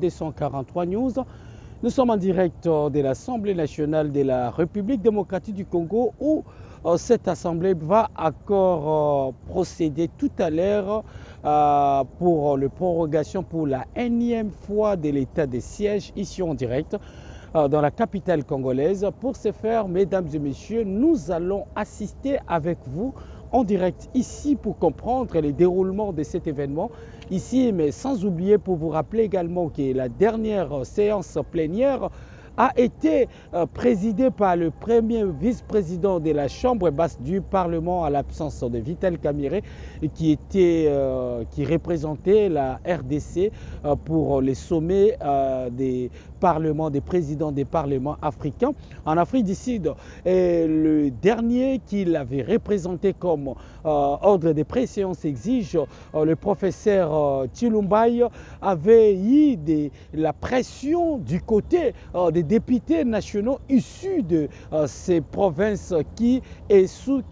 243 News. Nous sommes en direct de l'Assemblée nationale de la République démocratique du Congo où cette Assemblée va encore procéder tout à l'heure pour la prorogation pour la énième fois de l'état de siège ici en direct dans la capitale congolaise. Pour ce faire, mesdames et messieurs, nous allons assister avec vous en direct ici pour comprendre le déroulement de cet événement ici, mais sans oublier pour vous rappeler également que la dernière séance plénière a été présidée par le premier vice-président de la Chambre basse du Parlement à l'absence de Vital Kamerhe qui représentait la RDC pour les sommets des parlements, des présidents des parlements africains en Afrique du Sud. Et le dernier qu'il avait représenté comme ordre de préséance exige, le professeur Chilumbaï avait eu la pression du côté des députés nationaux issus de ces provinces qui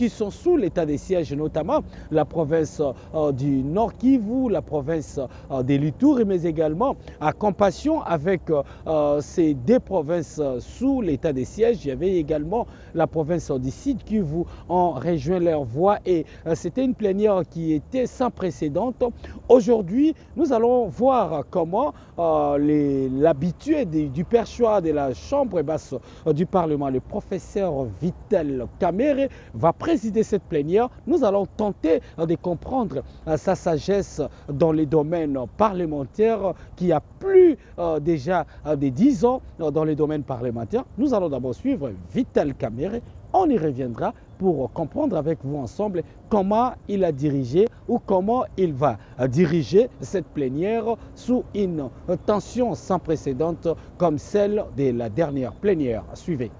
sont sous l'état de siège, notamment la province du Nord Kivu, la province de l'Ituri, mais également à compassion avec ces deux provinces sous l'état de siège. Il y avait également la province du Sud Kivu ont rejoint leur voix et c'était une plénière qui était sans précédent. Aujourd'hui, nous allons voir comment l'habitué du perchoir de la Chambre basse du Parlement, le professeur Vital Kamerhe, va présider cette plénière. Nous allons tenter de comprendre sa sagesse dans les domaines parlementaires qui a plus déjà des 10 ans dans les domaines parlementaires. Nous allons d'abord suivre Vital Kamerhe. On y reviendra pour comprendre avec vous ensemble comment il a dirigé ou comment il va diriger cette plénière sous une tension sans précédent comme celle de la dernière plénière. Suivez.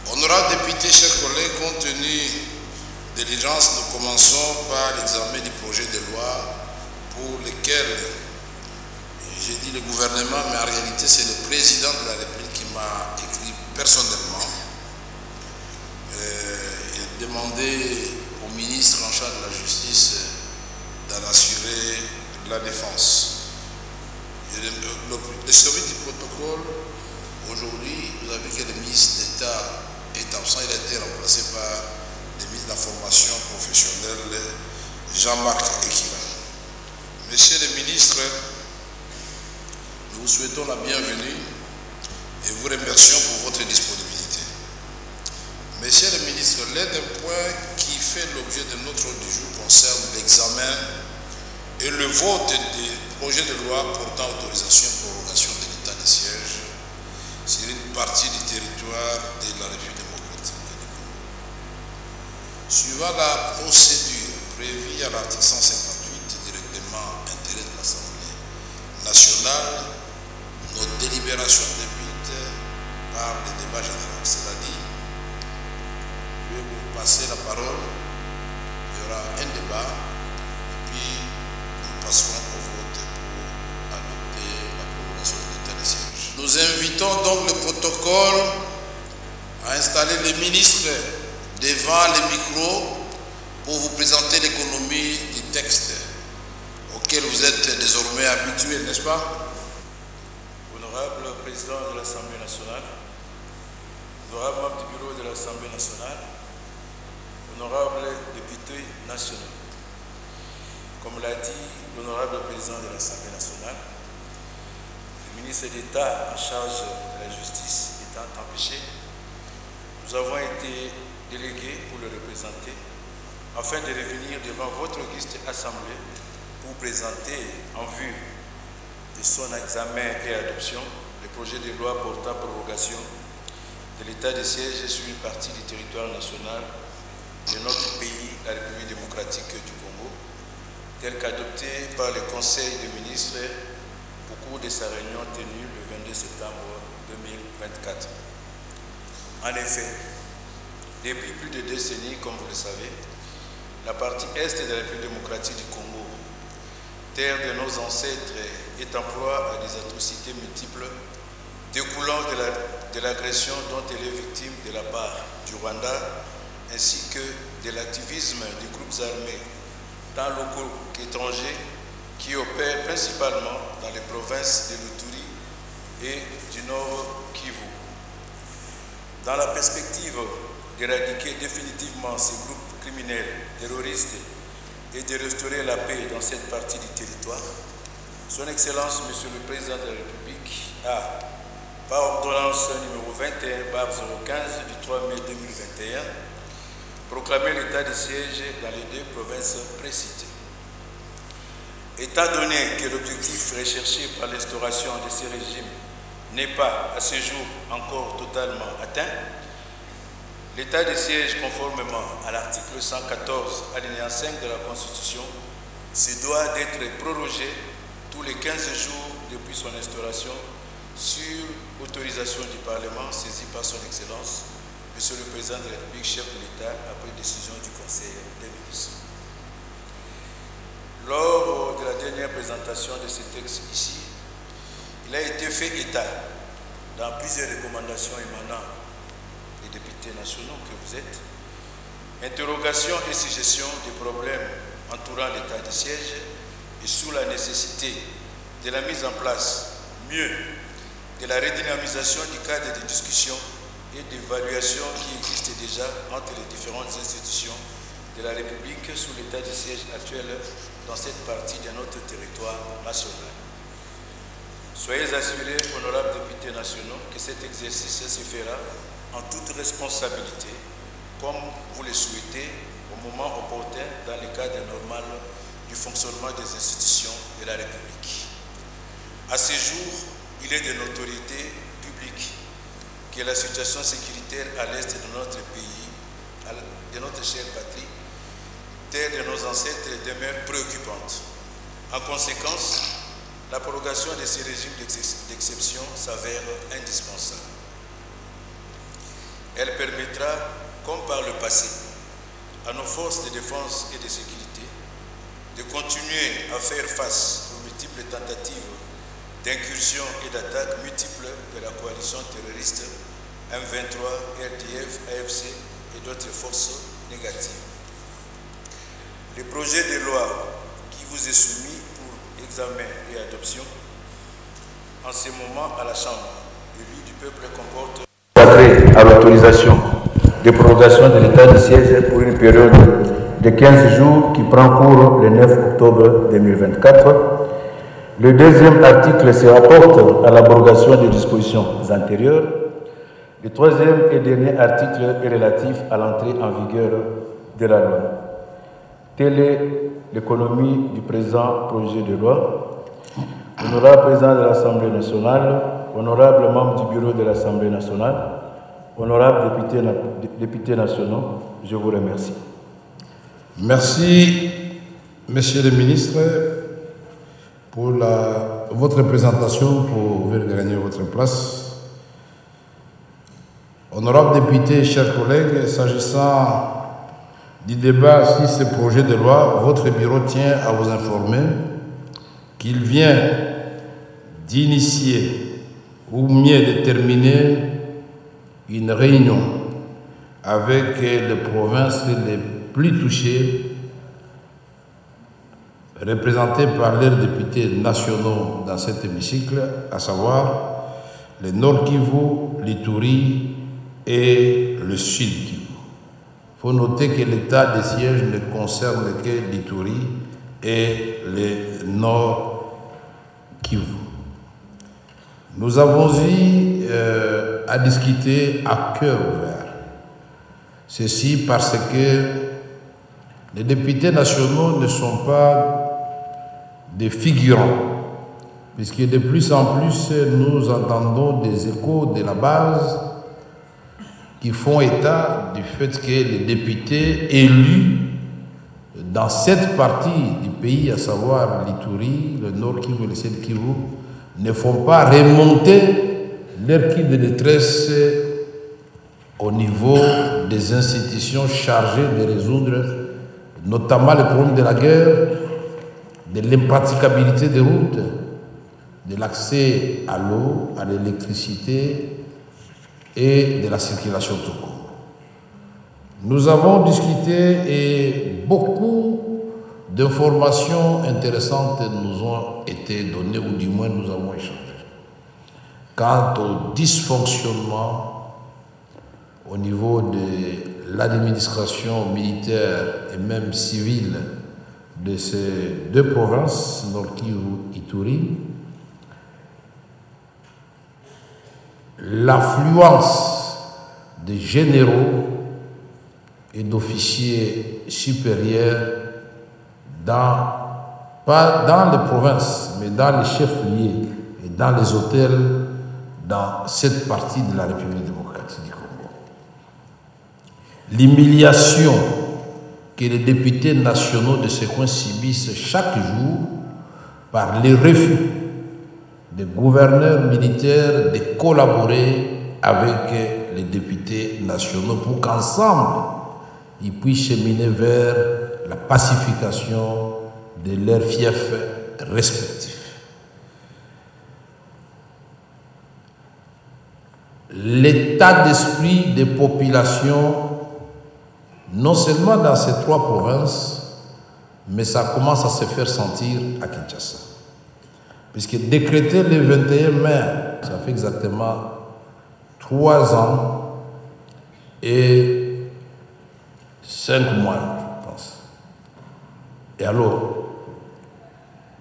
Honorables députés, chers collègues, compte tenu de l'urgence, nous commençons par l'examen du projet de loi pour lequel j'ai dit le gouvernement, mais en réalité c'est le président de la République qui m'a écrit personnellement. Il a demandé au ministre en charge de la justice d'en assurer la défense. Le sommet du protocole, aujourd'hui, vous avez vu que le ministre d'État est absent, il a été remplacé par le ministre de la formation professionnelle Jean-Marc Ekila. Monsieur le ministre, nous vous souhaitons la bienvenue et vous remercions pour votre disponibilité. Monsieur le ministre, l'un des points qui fait l'objet de notre ordre du jour concerne l'examen et le vote des projets de loi portant autorisation et prorogation de l'état de siège sur une partie du territoire de la République démocratique du Congo. Suivant la procédure prévue à l'article 158 du règlement intérieur de l'Assemblée nationale, nos délibérations débutent débat général. Cela dit, je vais vous passer la parole. Il y aura un débat et puis nous passerons au vote pour adopter la prolongation de l'état de siège. Nous invitons donc le protocole à installer les ministres devant les micros pour vous présenter l'économie du texte auquel vous êtes désormais habitués, n'est-ce pas? Honorable Président de l'Assemblée nationale, honorable membre du bureau de l'Assemblée nationale, honorable député national. Comme l'a dit l'honorable Président de l'Assemblée nationale, le ministre d'État en charge de la justice étant empêché, nous avons été délégués pour le représenter afin de revenir devant votre auguste Assemblée pour présenter en vue de son examen et adoption le projet de loi portant prorogation de l'état de siège sur une partie du territoire national de notre pays, la République démocratique du Congo, tel qu'adopté par le Conseil des ministres au cours de sa réunion tenue le 22 septembre 2024. En effet, depuis plus de décennies, comme vous le savez, la partie est de la République démocratique du Congo, terre de nos ancêtres, est en proie à des atrocités multiples découlant de l'agression dont elle est victime de la part du Rwanda, ainsi que de l'activisme des groupes armés, tant locaux qu'étrangers, qui opèrent principalement dans les provinces de l'Uturi et du Nord Kivu. Dans la perspective d'éradiquer définitivement ces groupes criminels, terroristes et de restaurer la paix dans cette partie du territoire, Son Excellence, Monsieur le Président de la République, a, par ordonnance numéro 21/015 du 3 mai 2021, proclamé l'état de siège dans les deux provinces précitées. Étant donné que l'objectif recherché par l'instauration de ces régimes n'est pas, à ce jour, encore totalement atteint, l'état de siège, conformément à l'article 114, alinéa 5 de la Constitution, se doit d'être prorogé tous les 15 jours depuis son instauration sur autorisation du Parlement saisi par son Excellence, Monsieur le Président de la République, chef de l'État, après décision du Conseil des ministres. Lors de la dernière présentation de ce texte ici, il a été fait état, dans plusieurs recommandations émanant des députés nationaux que vous êtes, interrogations et suggestions des problèmes entourant l'état de siège et sous la nécessité de la mise en place mieux de la redynamisation du cadre de discussion et d'évaluation qui existe déjà entre les différentes institutions de la République sous l'état de siège actuel dans cette partie de notre territoire national. Soyez assurés, honorables députés nationaux, que cet exercice se fera en toute responsabilité, comme vous le souhaitez, au moment opportun, dans le cadre normal du fonctionnement des institutions de la République. À ce jour, il est de notoriété publique que la situation sécuritaire à l'est de notre pays, de notre chère patrie, terre de nos ancêtres, demeure préoccupante. En conséquence, la prorogation de ces régimes d'exception s'avère indispensable. Elle permettra, comme par le passé, à nos forces de défense et de sécurité de continuer à faire face aux multiples tentatives d'incursion et d'attaques multiples de la coalition terroriste M23, RDF, AFC et d'autres forces négatives. Le projet de loi qui vous est soumis pour examen et adoption en ce moment à la Chambre élue du peuple comporte à l'autorisation de prorogation de l'état de siège pour une période de 15 jours qui prend cours le 9 octobre 2024. Le deuxième article se rapporte à l'abrogation des dispositions antérieures. Le troisième et dernier article est relatif à l'entrée en vigueur de la loi. Telle est l'économie du présent projet de loi. Honorable Président de l'Assemblée nationale, honorable membre du bureau de l'Assemblée nationale, honorables députés nationaux, je vous remercie. Merci, Messieurs les ministres, pour votre présentation, pour venir gagner votre place. Honorables députés, chers collègues, s'agissant du débat sur ce projet de loi, votre bureau tient à vous informer qu'il vient d'initier ou mieux de terminer une réunion avec les provinces les plus touchées, représentées par leurs députés nationaux dans cet hémicycle, à savoir le Nord Kivu, l'Ituri et le Sud Kivu. Il faut noter que l'état de siège ne concerne que l'Ituri et le Nord Kivu. Nous avons eu à discuter à cœur ouvert. Ceci parce que les députés nationaux ne sont pas des figurants, puisque de plus en plus nous entendons des échos de la base qui font état du fait que les députés élus dans cette partie du pays, à savoir l'Ituri, le Nord Kivu et le Sud Kivu, ne font pas remonter leur cri de détresse au niveau des institutions chargées de résoudre notamment le problème de la guerre, de l'impraticabilité des routes, de l'accès à l'eau, à l'électricité et de la circulation tout court. Nous avons discuté et beaucoup d'informations intéressantes nous ont été données, ou du moins nous avons échangé. Quant au dysfonctionnement au niveau de l'administration militaire et même civile de ces deux provinces, Nord Kivu et Ituri, l'affluence des généraux et d'officiers supérieurs pas dans les provinces, mais dans les chefs-lieux et dans les hôtels dans cette partie de la République démocratique du Congo. L'humiliation que les députés nationaux de ce coin subissent chaque jour par les refus des gouverneurs militaires de collaborer avec les députés nationaux pour qu'ensemble, ils puissent cheminer vers la pacification de leurs fiefs respectifs. L'état d'esprit des populations, non seulement dans ces trois provinces, mais ça commence à se faire sentir à Kinshasa. Puisque décréter le 21 mai, ça fait exactement 3 ans et 5 mois, je pense. Et alors,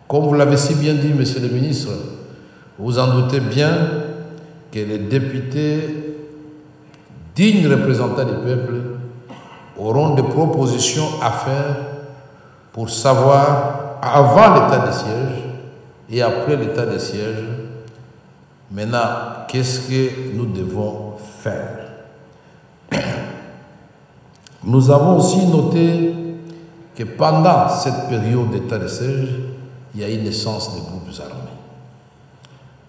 comme vous l'avez si bien dit, monsieur le ministre, vous en doutez bien que les députés, dignes représentants du peuple, auront des propositions à faire pour savoir, avant l'état de siège et après l'état de siège, maintenant, qu'est-ce que nous devons faire? Nous avons aussi noté que pendant cette période d'état de siège, il y a eu naissance des groupes armés.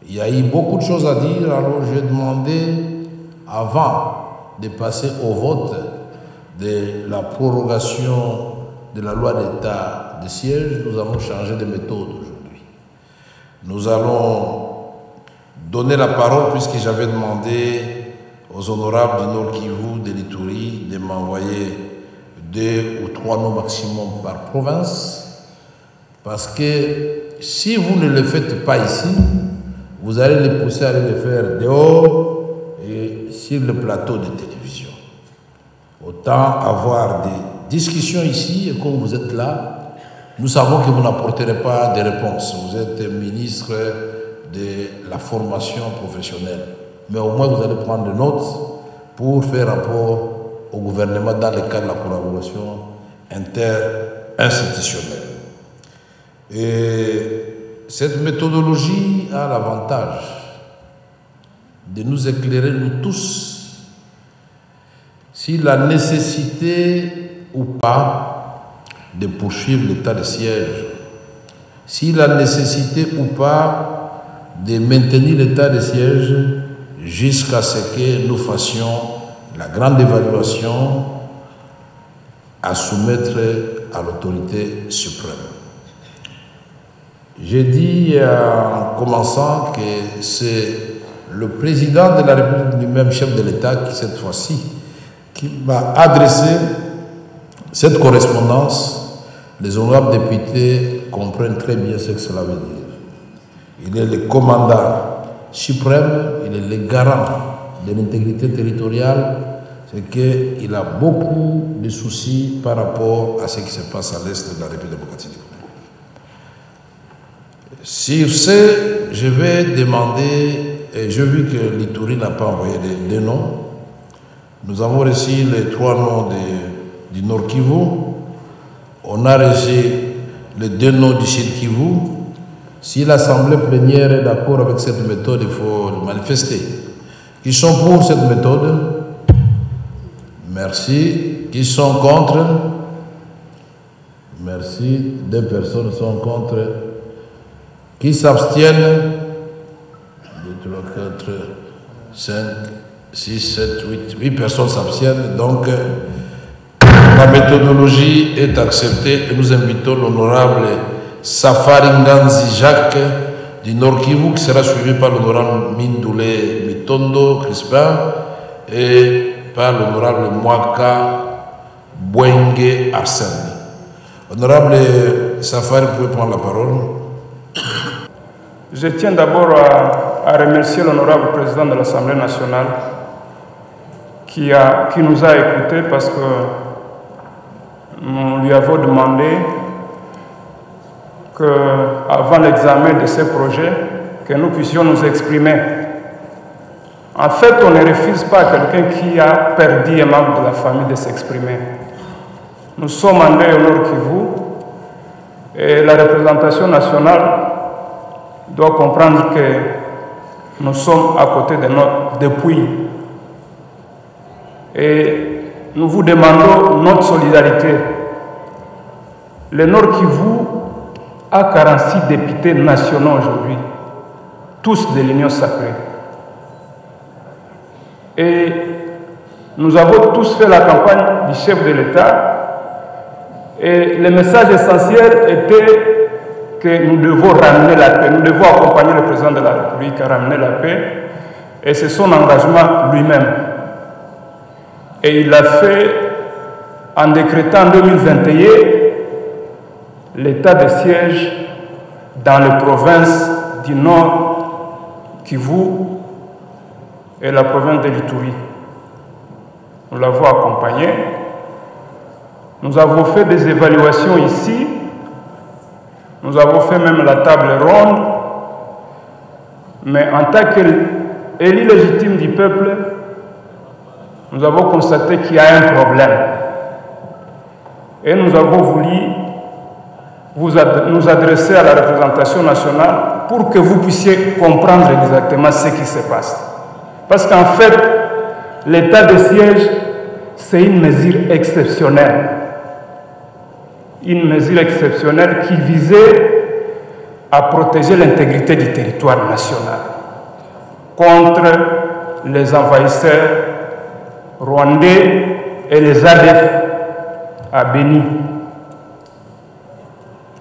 Il y a eu beaucoup de choses à dire, alors j'ai demandé, avant de passer au vote de la prorogation de la loi d'état de siège, nous allons changer de méthode aujourd'hui. Nous allons donner la parole, puisque j'avais demandé aux honorables du Nord Kivu, de l'Ituri, de m'envoyer 2 ou 3 noms maximum par province, parce que si vous ne le faites pas ici, vous allez les pousser à aller le faire dehors et sur le plateau de télévision. Autant avoir des discussions ici, et comme vous êtes là, nous savons que vous n'apporterez pas de réponses. Vous êtes ministre de la formation professionnelle. Mais au moins, vous allez prendre des notes pour faire rapport au gouvernement dans le cadre de la collaboration interinstitutionnelle. Et cette méthodologie a l'avantage de nous éclairer, nous tous, si la nécessité ou pas de poursuivre l'état de siège, si la nécessité ou pas de maintenir l'état de siège jusqu'à ce que nous fassions la grande évaluation à soumettre à l'autorité suprême. J'ai dit en commençant que c'est le président de la République lui-même, chef de l'État, qui cette fois-ci, qui m'a adressé cette correspondance. Les honorables députés comprennent très bien ce que cela veut dire. Il est le commandant suprême, il est le garant de l'intégrité territoriale, c'est qu'il a beaucoup de soucis par rapport à ce qui se passe à l'est de la République démocratique du Congo. Sur ce, je vais demander, et j'ai vu que l'Ituri n'a pas envoyé de noms. Nous avons reçu les 3 noms du Nord Kivu. On a reçu les 2 noms du Sud Kivu. Si l'Assemblée plénière est d'accord avec cette méthode, il faut le manifester. Qui sont pour cette méthode? Merci. Qui sont contre? Merci. 2 personnes sont contre. Qui s'abstiennent? 2, 3, 4, 5, 6, 7, 8 personnes s'abstiennent. Donc, la méthodologie est acceptée et nous invitons l'honorable Safari Nganzi Jacques du Nord Kivu qui sera suivi par l'honorable Mindoulé Mitondo Crispin et par l'honorable Mwaka Bwenge Arsène. Honorable Safari, vous pouvez prendre la parole. Je tiens d'abord à remercier l'honorable président de l'Assemblée nationale qui nous a écoutés parce que nous lui avons demandé qu'avant l'examen de ces projets, que nous puissions nous exprimer. En fait, on ne refuse pas à quelqu'un qui a perdu un membre de la famille de s'exprimer. Nous sommes en deuil au Nord Kivu et la représentation nationale doit comprendre que nous sommes à côté de notre dépouille. Et nous vous demandons notre solidarité. Le Nord Kivu a 46 députés nationaux aujourd'hui, tous de l'Union sacrée. Et nous avons tous fait la campagne du chef de l'État. Et le message essentiel était que nous devons ramener la paix. Nous devons accompagner le président de la République à ramener la paix. Et c'est son engagement lui-même. Et il l'a fait en décrétant en 2021 l'état de siège dans les provinces du Nord Kivu et la province de l'Ituri. Nous l'avons accompagné. Nous avons fait des évaluations ici. Nous avons fait même la table ronde. Mais en tant qu'élu légitime du peuple, nous avons constaté qu'il y a un problème. Et nous avons voulu nous adresser à la représentation nationale pour que vous puissiez comprendre exactement ce qui se passe. Parce qu'en fait, l'état de siège, c'est une mesure exceptionnelle. Une mesure exceptionnelle qui visait à protéger l'intégrité du territoire national contre les envahisseurs rwandais et les ADF à Béni.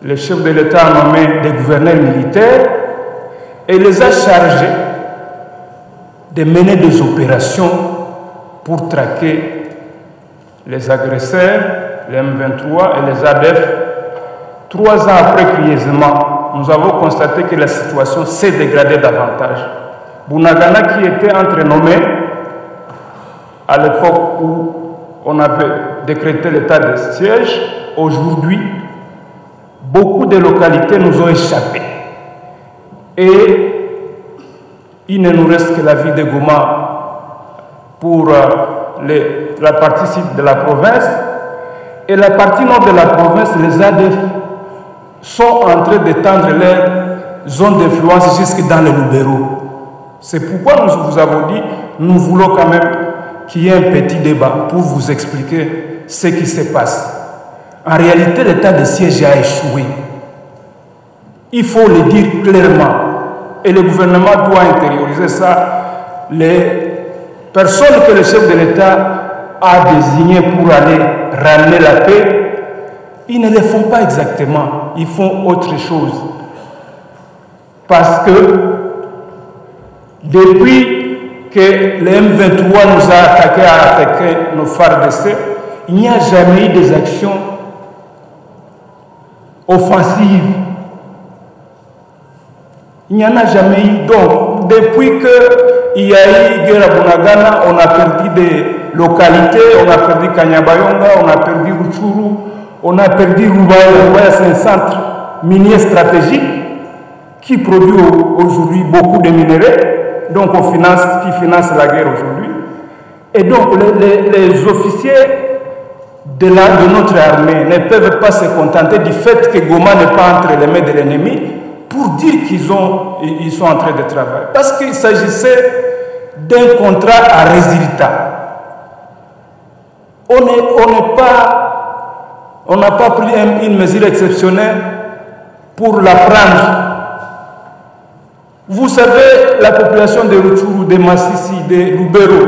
Le chef de l'État a nommé des gouverneurs militaires et les a chargés de mener des opérations pour traquer les agresseurs, les M23 et les ADF. 3 ans après curieusement, nous avons constaté que la situation s'est dégradée davantage. Bunagana, qui était entrenommé à l'époque où on avait décrété l'état de siège, aujourd'hui, beaucoup de localités nous ont échappé. Et il ne nous reste que la ville de Goma pour la partie sud de la province. Et la partie nord de la province, les ADF sont en train d'étendre leur zone d'influence jusque dans le Lubero. C'est pourquoi nous vous avons dit, nous voulons quand même qu'il y ait un petit débat pour vous expliquer ce qui se passe. En réalité, l'état de siège a échoué. Il faut le dire clairement. Et le gouvernement doit intérioriser ça. Les personne que le chef de l'État a désigné pour aller ramener la paix, ils ne le font pas exactement, ils font autre chose. Parce que depuis que le M23 nous a attaqué nos FARDC, il n'y a jamais eu des actions offensives. Il n'y en a jamais eu. Donc, depuis qu'il y a eu guerre à Bunagana, on a perdu des localités, on a perdu Kanyabayonga, on a perdu Rutshuru, on a perdu Rubaya. Rubaya, c'est un centre minier stratégique qui produit aujourd'hui beaucoup de minerais, donc qui finance la guerre aujourd'hui. Et donc, les officiers de notre armée ne peuvent pas se contenter du fait que Goma n'est pas entre les mains de l'ennemi pour dire qu'ils sont en train de travailler. Parce qu'il s'agissait d'un contrat à résultat. On n'a pas pris une mesure exceptionnelle pour la prendre. Vous savez, la population de Rutshuru, de Massissi, de Lubero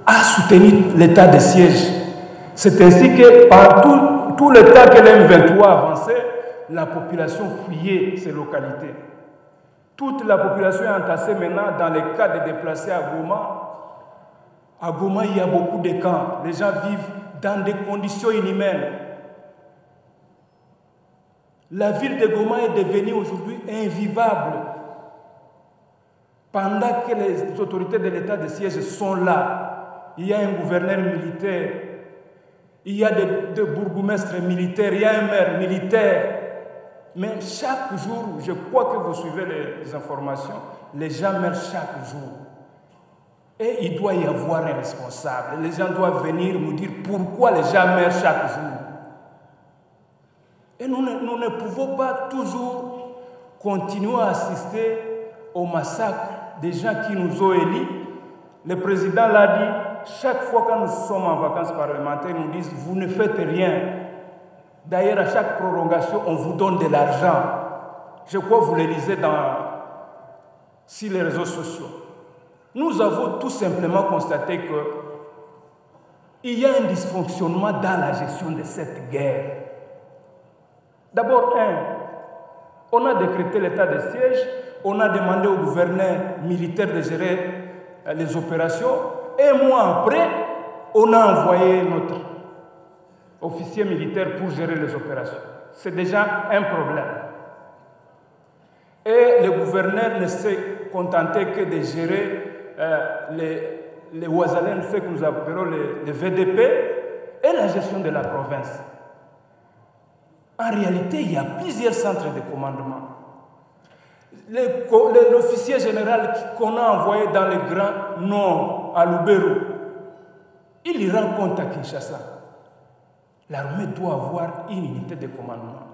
a soutenu l'état de siège. C'est ainsi que par tout le temps que l'M23 avançait, la population fuyait ces localités. Toute la population est entassée maintenant dans les cas de déplacés à Goma. À Goma, il y a beaucoup de camps. Les gens vivent dans des conditions inhumaines. La ville de Goma est devenue aujourd'hui invivable. Pendant que les autorités de l'état de siège sont là, il y a un gouverneur militaire, il y a des bourgmestres militaires, il y a un maire militaire. Mais chaque jour, je crois que vous suivez les informations, les gens meurent chaque jour. Et il doit y avoir un responsable. Les gens doivent venir nous dire pourquoi les gens meurent chaque jour. Et nous ne pouvons pas toujours continuer à assister au massacre des gens qui nous ont élus. Le président l'a dit, chaque fois que nous sommes en vacances parlementaires, ils nous disent « vous ne faites rien ». D'ailleurs, à chaque prolongation, on vous donne de l'argent. Je crois que vous le lisez sur les réseaux sociaux. Nous avons tout simplement constaté qu'il y a un dysfonctionnement dans la gestion de cette guerre. D'abord, on a décrété l'état de siège, on a demandé au gouverneur militaire de gérer les opérations, et un mois après, on a envoyé notre officier militaire pour gérer les opérations. C'est déjà un problème. Et le gouverneur ne s'est contenté que de gérer les Ouazalènes, ce que nous appelons les VDP, et la gestion de la province. En réalité, il y a plusieurs centres de commandement. L'officier général qu'on a envoyé dans le Grand Nord, à Lubero, il y rend compte à Kinshasa. L'armée doit avoir une unité de commandement.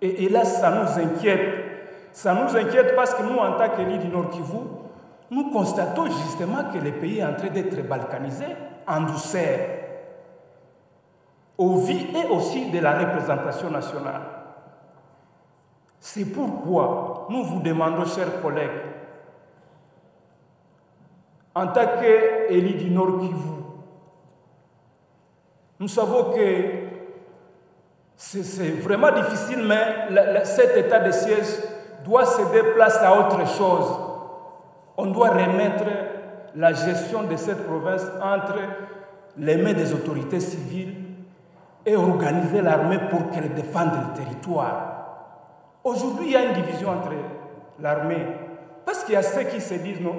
Et là, ça nous inquiète. Ça nous inquiète parce que nous, en tant qu'élus du Nord Kivu, nous constatons justement que le pays est en train d'être balkanisé en douceur, au vu et aussi de la représentation nationale. C'est pourquoi nous vous demandons, chers collègues, en tant qu'élus du Nord Kivu, nous savons que c'est vraiment difficile, mais cet état de siège doit céder place à autre chose. On doit remettre la gestion de cette province entre les mains des autorités civiles et organiser l'armée pour qu'elle défende le territoire. Aujourd'hui, il y a une division entre l'armée, parce qu'il y a ceux qui se disent non,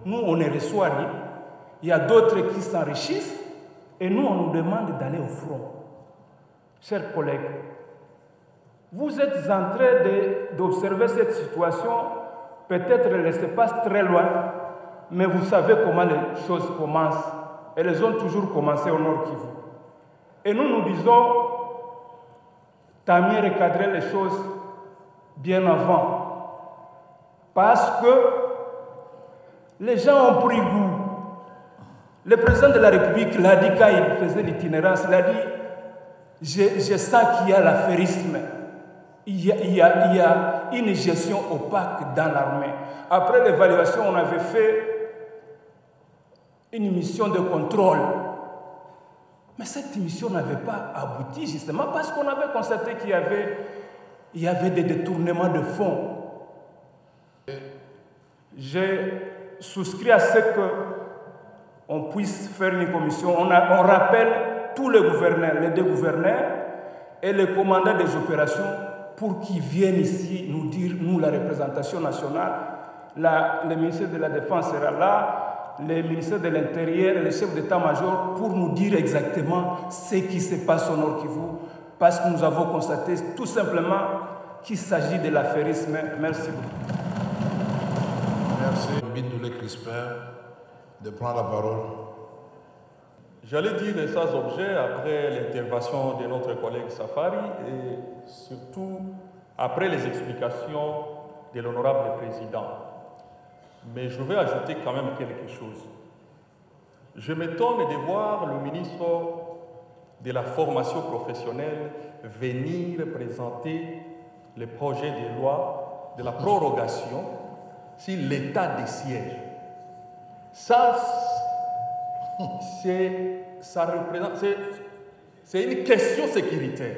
nous on ne reçoit rien. Il y a d'autres qui s'enrichissent et nous on nous demande d'aller au front. Chers collègues, vous êtes en train d'observer cette situation, peut-être elle ne se passe très loin, mais vous savez comment les choses commencent. Elles ont toujours commencé au Nord Kivu. Et nous disons, tant mieux recadrer les choses bien avant. Parce que les gens ont pris goût. Le président de la République l'a dit quand il faisait l'itinérance, il a dit, je sens qu'il y a l'affairisme. Il y a une gestion opaque dans l'armée. Après l'évaluation, on avait fait une mission de contrôle. Mais cette mission n'avait pas abouti justement parce qu'on avait constaté qu'il y avait des détournements de fonds. J'ai souscrit à ce qu'on puisse faire une commission. On rappelle tous les gouverneurs, les 2 gouverneurs et le commandant des opérations pour qu'ils viennent ici nous dire, nous, la représentation nationale, le ministère de la Défense sera là, le ministère de l'Intérieur, le chef d'état-major, pour nous dire exactement ce qui se passe au Nord Kivu, parce que nous avons constaté tout simplement qu'il s'agit de l'affairisme. Merci beaucoup. Merci. Bindoulé Crispin de prendre la parole. J'allais dire les sans objets après l'intervention de notre collègue Safari et surtout après les explications de l'honorable président. Mais je vais ajouter quand même quelque chose. Je m'étonne de voir le ministre de la formation professionnelle venir présenter le projet de loi de la prorogation sur l'état des sièges. C'est une question sécuritaire.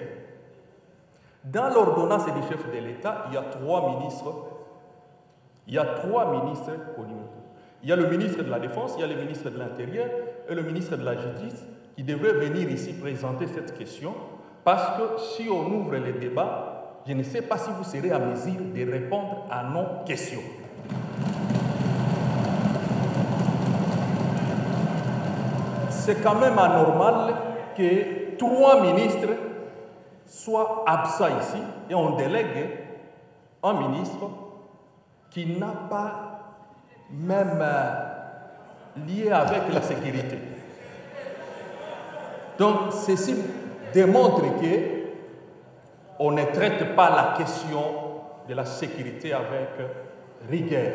Dans l'ordonnance du chef de l'État, il y a 3 ministres. Il y a 3 ministres connus. Il y a le ministre de la Défense, il y a le ministre de l'Intérieur et le ministre de la Justice qui devraient venir ici présenter cette question parce que si on ouvre les débats, je ne sais pas si vous serez à mesure de répondre à nos questions. C'est quand même anormal que 3 ministres soient absents ici et on délègue un ministre qui n'a pas même lié avec la sécurité. Donc, ceci démontre qu'on ne traite pas la question de la sécurité avec rigueur.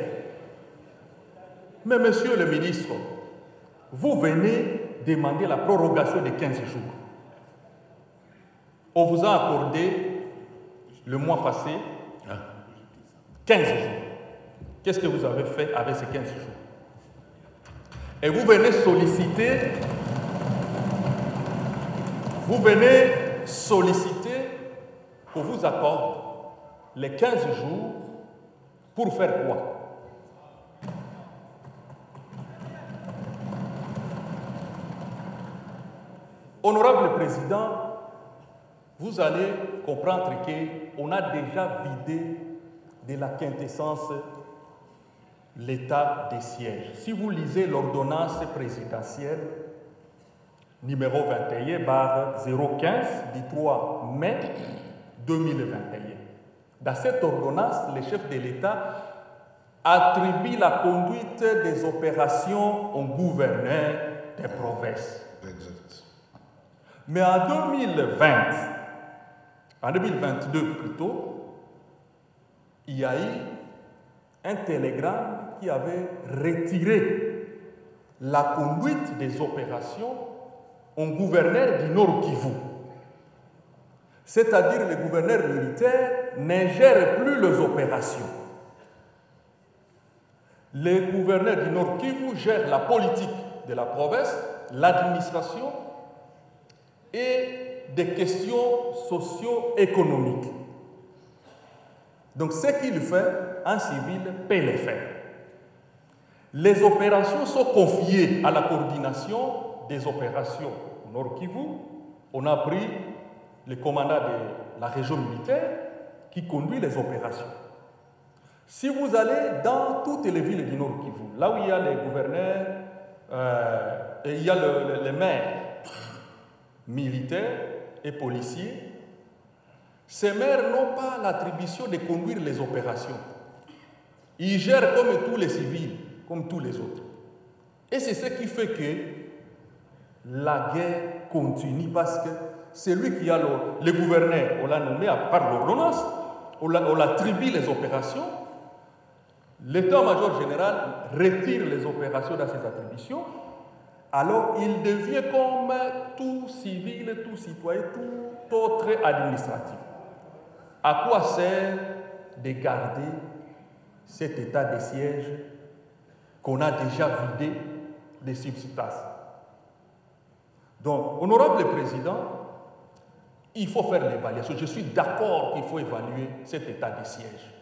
Mais monsieur le ministre, vous venez demander la prorogation de 15 jours. On vous a accordé le mois passé 15 jours. Qu'est-ce que vous avez fait avec ces 15 jours? Et vous venez solliciter pour vous accorder les 15 jours pour faire quoi? Honorable Président, vous allez comprendre qu'on a déjà vidé de la quintessence l'état des sièges. Si vous lisez l'ordonnance présidentielle numéro 21/015 du 3 mai 2021, dans cette ordonnance, le chef de l'État attribue la conduite des opérations au gouverneur des provinces. Exact. Mais en 2022 plutôt, il y a eu un télégramme qui avait retiré la conduite des opérations au gouverneur du Nord Kivu. C'est-à-dire le gouverneur militaire ne gère plus les opérations. Le gouverneur du Nord Kivu gère la politique de la province, l'administration et des questions socio-économiques. Donc ce qu'il fait, un civil peut le faire. Les opérations sont confiées à la coordination des opérations au Nord Kivu. On a pris le commandant de la région militaire qui conduit les opérations. Si vous allez dans toutes les villes du Nord Kivu, là où il y a les gouverneurs, et il y a les maires militaires et policiers, ces maires n'ont pas l'attribution de conduire les opérations. Ils gèrent comme tous les civils, comme tous les autres. Et c'est ce qui fait que la guerre continue parce que c'est lui qui a le gouverneur, on l'a nommé par l'ordonnance, on l'attribue les opérations. L'état-major général retire les opérations dans ses attributions. Alors il devient comme tout civil, tout citoyen, tout autre administratif. À quoi sert de garder cet état de siège qu'on a déjà vidé des substances. Donc, honorable président, il faut faire l'évaluation. Je suis d'accord qu'il faut évaluer cet état de siège.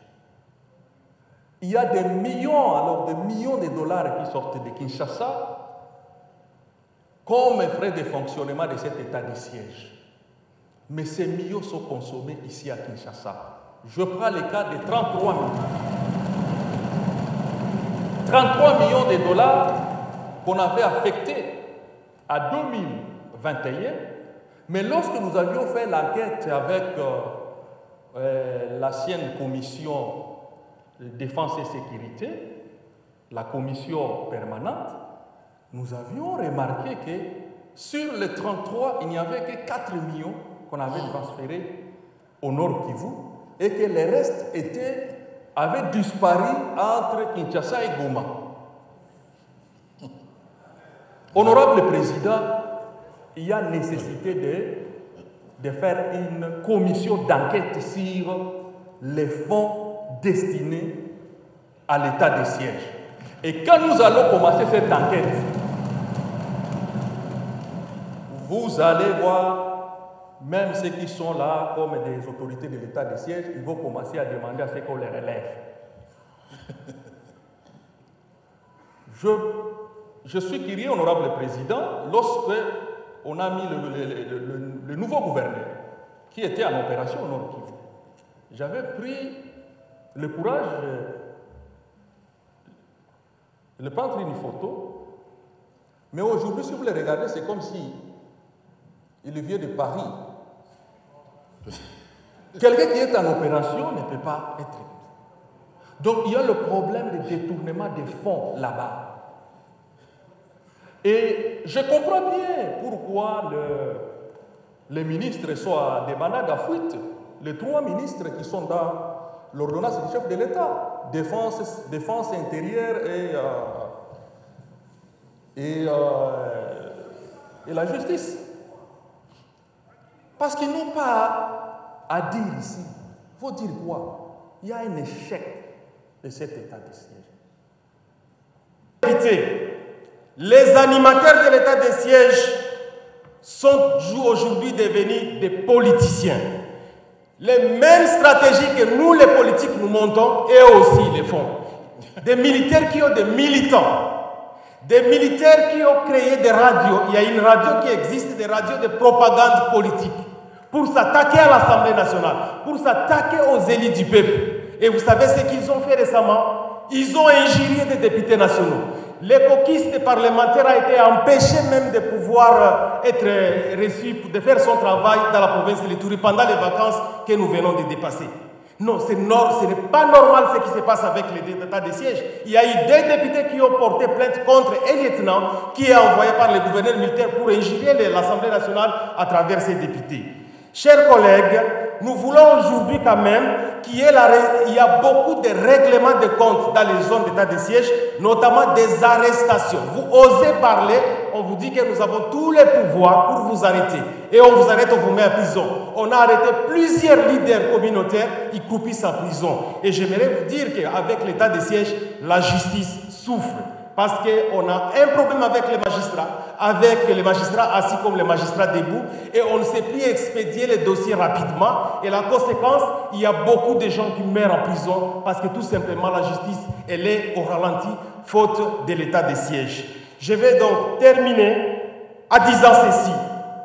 Il y a des millions, des millions de dollars qui sortent de Kinshasa comme frais de fonctionnement de cet état de siège. Mais ces millions sont consommés ici à Kinshasa. Je prends le cas de 33 millions. 33 millions de dollars qu'on avait affectés à 2021. Mais lorsque nous avions fait l'enquête avec l'ancienne commission de défense et sécurité, la commission permanente, nous avions remarqué que sur les 33, il n'y avait que 4 millions qu'on avait transférés au Nord Kivu et que les restes avaient disparu entre Kinshasa et Goma. Honorable Président, il y a nécessité de faire une commission d'enquête sur les fonds destinés à l'état de siège. Et quand nous allons commencer cette enquête, vous allez voir, même ceux qui sont là comme des autorités de l'état de siège, ils vont commencer à demander à ce qu'on les relève. Je suis curieux, honorable président, lorsque on a mis le nouveau gouverneur qui était en opération au Nord Kivu. J'avais pris le courage de prendre une photo, mais aujourd'hui, si vous les regardez, c'est comme si il vient de Paris. Quelqu'un qui est en opération ne peut pas être. Donc, il y a le problème de détournement des fonds là-bas. Et je comprends bien pourquoi les ministres sont demandés à fuite. Les 3 ministres qui sont dans l'ordonnance du chef de l'État, défense intérieure et la justice. Parce qu'ils n'ont pas à dire ici. Il faut dire quoi? Il y a un échec de cet état de siège. Les animateurs de l'état de siège sont aujourd'hui devenus des politiciens. Les mêmes stratégies que nous, les politiques, nous montons, et aussi les font. Des militaires qui ont des militants. Des militaires qui ont créé des radios. Il y a une radio qui existe, des radios de propagande politique, pour s'attaquer à l'Assemblée nationale, pour s'attaquer aux élites du peuple. Et vous savez ce qu'ils ont fait récemment? Ils ont injurié des députés nationaux. L'écoquiste parlementaire a été empêché même de pouvoir être reçu, de faire son travail dans la province de l'Ituri pendant les vacances que nous venons de dépasser. Non, ce n'est pas normal ce qui se passe avec les états de siège. Il y a eu des députés qui ont porté plainte contre un lieutenant qui est envoyé par le gouverneur militaire pour injurier l'Assemblée nationale à travers ses députés. Chers collègues, nous voulons aujourd'hui quand même qu'il y ait beaucoup de règlements de comptes dans les zones d'état de siège, notamment des arrestations. Vous osez parler, on vous dit que nous avons tous les pouvoirs pour vous arrêter. Et on vous arrête, on vous met en prison. On a arrêté plusieurs leaders communautaires, ils croupissent en prison. Et j'aimerais vous dire qu'avec l'état de siège, la justice souffre. Parce qu'on a un problème avec les magistrats assis comme les magistrats debout, et on ne sait plus expédier les dossiers rapidement. Et la conséquence, il y a beaucoup de gens qui meurent en prison parce que tout simplement la justice, elle est au ralenti, faute de l'état de siège. Je vais donc terminer en disant ceci.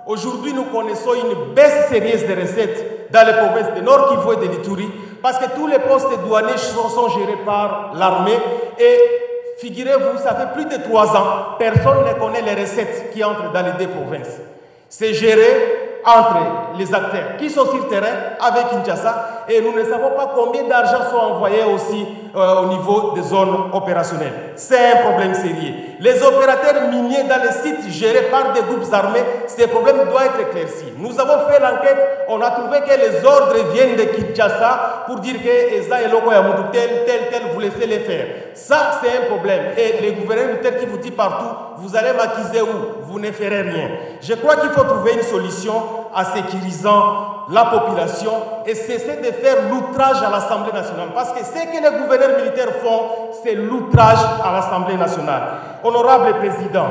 Aujourd'hui, nous connaissons une baisse sérieuse des recettes dans les provinces de Nord Kivu et de l'Ituri, parce que tous les postes douaniers sont gérés par l'armée et figurez-vous, ça fait plus de 3 ans, personne ne connaît les recettes qui entrent dans les 2 provinces. C'est géré entre les acteurs qui sont sur le terrain avec Kinshasa et nous ne savons pas combien d'argent sont envoyés aussi au niveau des zones opérationnelles. C'est un problème sérieux. Les opérateurs miniers dans les sites gérés par des groupes armés, ces problèmes doivent être éclaircis. Nous avons fait l'enquête, on a trouvé que les ordres viennent de Kinshasa pour dire que Eza et Loko Yamoudou, tel, vous laissez les faire. Ça, c'est un problème. Et les gouverneurs militaires qui vous disent partout, vous allez maquiser où? Vous ne ferez rien. Je crois qu'il faut trouver une solution en sécurisant la population et cesser de faire l'outrage à l'Assemblée nationale. Parce que ce que les gouverneurs militaires font, c'est l'outrage à l'Assemblée nationale. Honorable Président,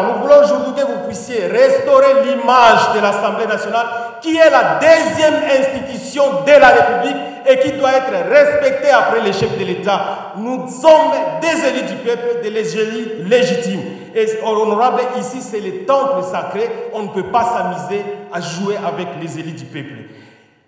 nous voulons aujourd'hui que vous puissiez restaurer l'image de l'Assemblée nationale, qui est la deuxième institution de la République et qui doit être respectée après les chefs de l'État. Nous sommes des élus du peuple, des élus légitimes. Et honorable, ici c'est le temple sacré, on ne peut pas s'amuser à jouer avec les élus du peuple.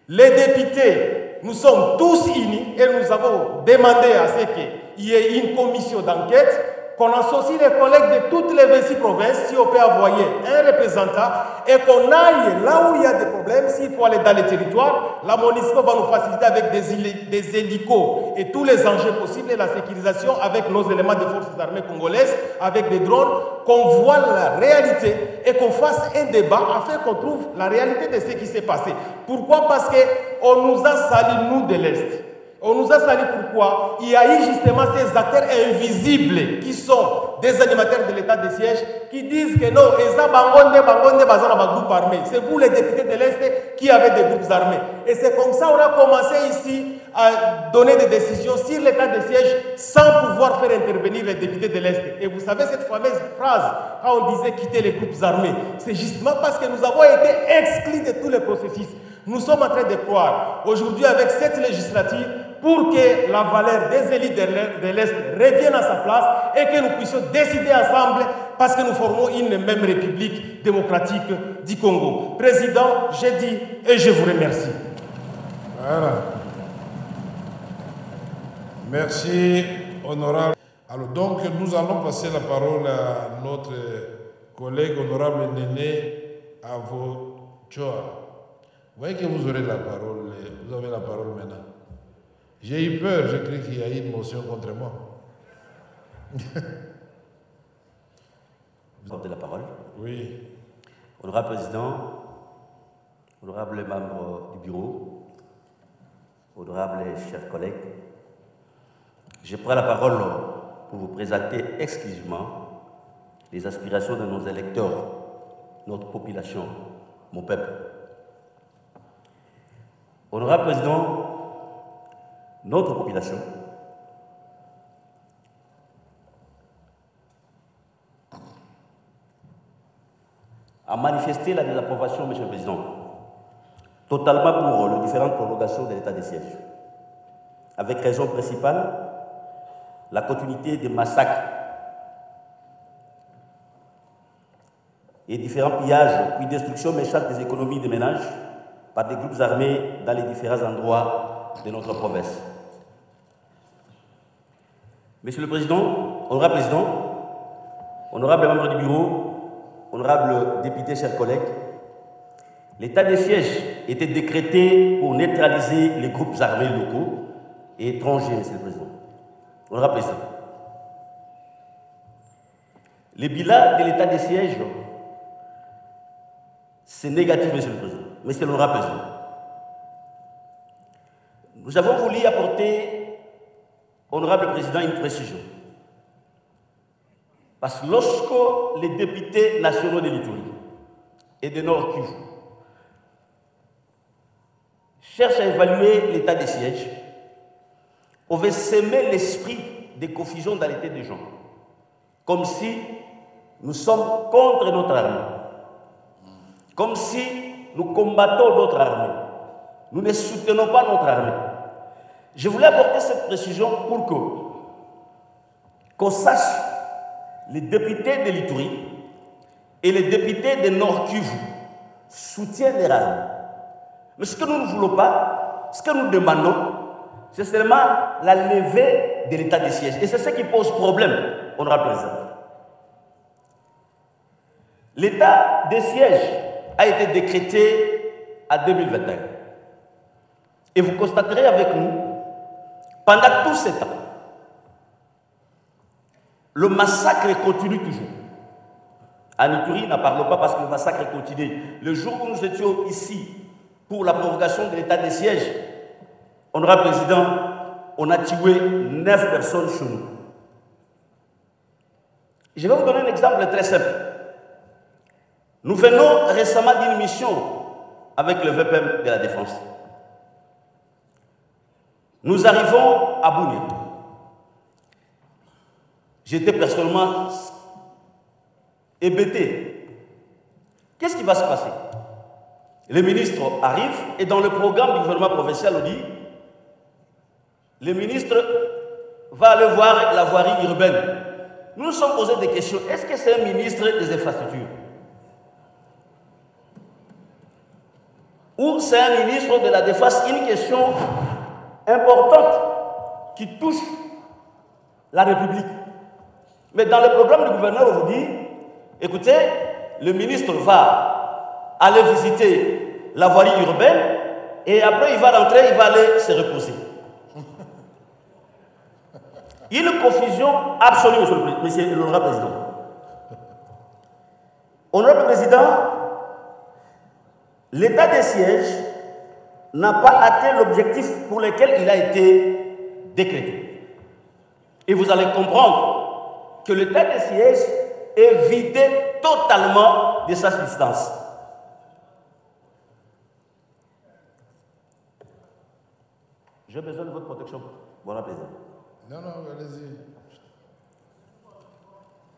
Les députés, nous sommes tous unis et nous avons demandé à ce qu'il y ait une commission d'enquête, qu'on associe les collègues de toutes les 26 provinces, si on peut envoyer un représentant, et qu'on aille là où il y a des problèmes, s'il faut aller dans les territoires, la municipalité va nous faciliter avec des hélicos et tous les enjeux possibles, et la sécurisation avec nos éléments de forces armées congolaises, avec des drones, qu'on voit la réalité et qu'on fasse un débat afin qu'on trouve la réalité de ce qui s'est passé. Pourquoi? Parce qu'on nous a sali, nous, de l'Est. On nous a sali pourquoi? Il y a eu justement ces acteurs invisibles qui sont des animateurs de l'état de siège qui disent que non, c'est vous les députés de l'Est qui avez des groupes armés. Et c'est comme ça qu'on a commencé ici à donner des décisions sur l'état de siège sans pouvoir faire intervenir les députés de l'Est. Et vous savez cette fameuse phrase, quand on disait quitter les groupes armés, c'est justement parce que nous avons été exclus de tous les processus. Nous sommes en train de croire, aujourd'hui avec cette législature, pour que la valeur des élus de l'Est revienne à sa place et que nous puissions décider ensemble parce que nous formons une même République démocratique du Congo. Président, j'ai dit et je vous remercie. Voilà. Merci, honorable. Alors donc, nous allons passer la parole à notre collègue honorable Néné Avochoa. Vous voyez que vous aurez la parole, vous avez la parole maintenant. J'ai eu peur, j'ai cru qu'il y a eu une motion contre moi. Vous avez la parole. Oui. Honorable Président, honorable membre du bureau, honorables chers collègues, je prends la parole pour vous présenter exclusivement les aspirations de nos électeurs, notre population, mon peuple. Honorable Président, notre population a manifesté la désapprobation, Monsieur le Président, totalement pour les différentes prolongations de l'état de siège, avec raison principale la continuité des massacres et différents pillages puis destruction méchante des économies des ménages par des groupes armés dans les différents endroits de notre province. Monsieur le Président, honorable membre du bureau, honorable député, chers collègues, l'état de siège était décrété pour neutraliser les groupes armés locaux et étrangers, Monsieur le Président. Honorable Président, le bilan de l'état de siège, c'est négatif, Monsieur le Président. Monsieur l'honorable Président, nous avons voulu apporter, honorable Président, une précision. Parce que lorsque les députés nationaux de l'Ituri et de Nord Kivu cherchent à évaluer l'état de siège, on veut semer l'esprit de confusion dans l'état des gens, comme si nous sommes contre notre armée, comme si nous combattons notre armée. Nous ne soutenons pas notre armée. Je voulais apporter cette précision pour qu'on sache les députés de l'Ituri et les députés de Nord Kivu soutiennent les armées. Mais ce que nous ne voulons pas, ce que nous demandons, c'est seulement la levée de l'état de siège. Et c'est ce qui pose problème, honorable président. L'état de siège a été décrété en 2021. Et vous constaterez avec nous, pendant tout ce temps, le massacre continue toujours. En Ituri, n'en parlons pas parce que le massacre continue. Le jour où nous étions ici pour la prorogation de l'état de siège, honorable président, on a tué 9 personnes chez nous. Je vais vous donner un exemple très simple. Nous venons récemment d'une mission avec le VPM de la Défense. Nous arrivons à Bunia. J'étais personnellement hébété. Qu'est-ce qui va se passer? Le ministre arrive et dans le programme du gouvernement provincial, on dit le ministre va aller voir la voirie urbaine. Nous nous sommes posé des questions. Est-ce que c'est un ministre des infrastructures? Ou c'est un ministre de la Défense? Une question importante qui touche la République. Mais dans le programme du gouverneur, on vous dit, écoutez, le ministre va aller visiter la voirie urbaine et après il va rentrer, il va aller se reposer. Une confusion absolue, monsieur l'honorable président. Honorable président, l'état de siège n'a pas atteint l'objectif pour lequel il a été décrété. Et vous allez comprendre que l'état de siège est vidé totalement de sa substance. J'ai besoin de votre protection, bon président. Non, allez-y.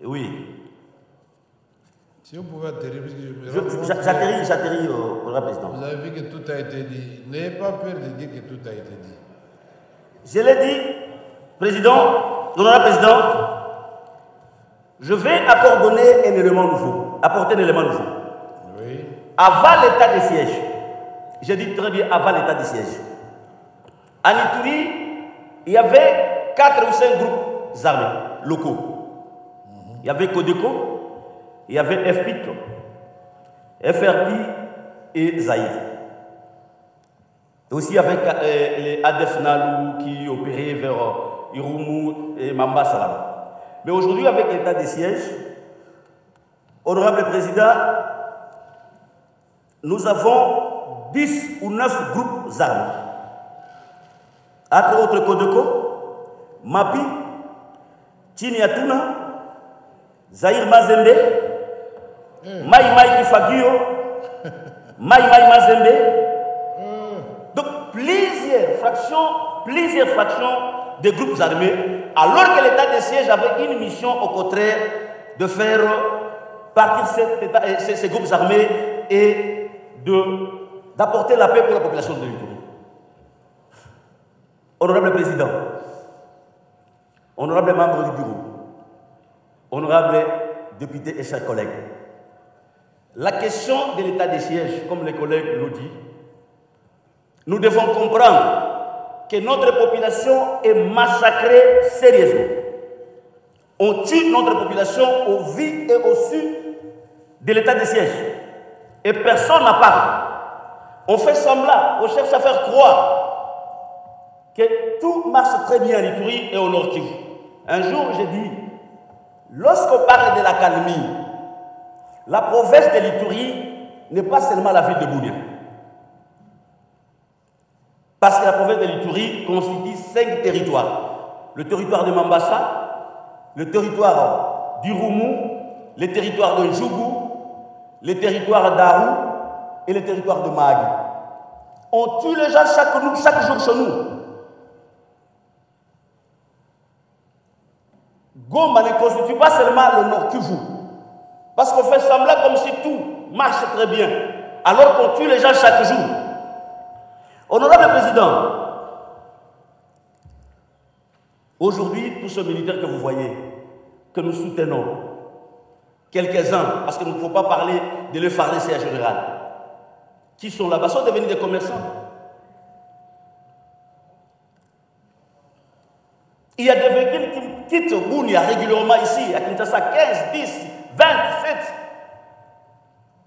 Oui. Si vous pouvez atterrir, parce que j'atterris au président. Vous avez vu que tout a été dit. N'ayez pas peur de dire que tout a été dit. Je l'ai dit, président, honorable président, je vais apporter un élément nouveau. Oui. Avant l'état de siège, je dis très bien avant l'état de siège, à Ituri, il y avait 4 ou 5 groupes armés locaux. Il y avait Codeco, il y avait FPIC, FRP et Zaïre. Aussi avec les ADF Nalou qui opéraient vers Irumu et Mamba Salam. Mais aujourd'hui, avec l'état de siège, honorable président, nous avons 10 ou 9 groupes armés. Entre autres Codeco, Mapi, Chiniatuna, Zahir Mazembe, Maï Kifagio, Maï Mazembe. Donc plusieurs fractions de groupes armés, alors que l'état de siège avait une mission au contraire de faire partir ces groupes armés et d'apporter la paix pour la population de l'Ituri. Honorable président, honorable membre du bureau, honorable députés et chers collègues, la question de l'état de siège, comme les collègues l'ont dit, nous devons comprendre que notre population est massacrée sérieusement. On tue notre population au vu et au su de l'état de siège. Et personne n'a parlé. On fait semblant, on cherche à faire croire que tout marche très bien en Ituri et au Nord Kivu. Un jour, j'ai dit, lorsqu'on parle de la calmie, la province de l'Ituri n'est pas seulement la ville de Bunia. Parce que la province de l'Ituri constitue 5 territoires. Le territoire de Mambasa, le territoire d'Irumu, le territoire de Njougou, le territoire d'Aru et le territoire de Mahagi. On tue les gens chaque jour chez nous. Goma ne constitue pas seulement le Nord Kivu. Parce qu'on fait semblant comme si tout marche très bien. Alors qu'on tue les gens chaque jour. Honorable président, aujourd'hui, tous ceux militaires que vous voyez, que nous soutenons, quelques-uns, parce qu'il ne faut pas parler de l'FARDC en général, qui sont là-bas, sont devenus des commerçants. Il y a des véhicules qui quittent Bunia régulièrement ici, à Kinshasa, 15, 10, 27,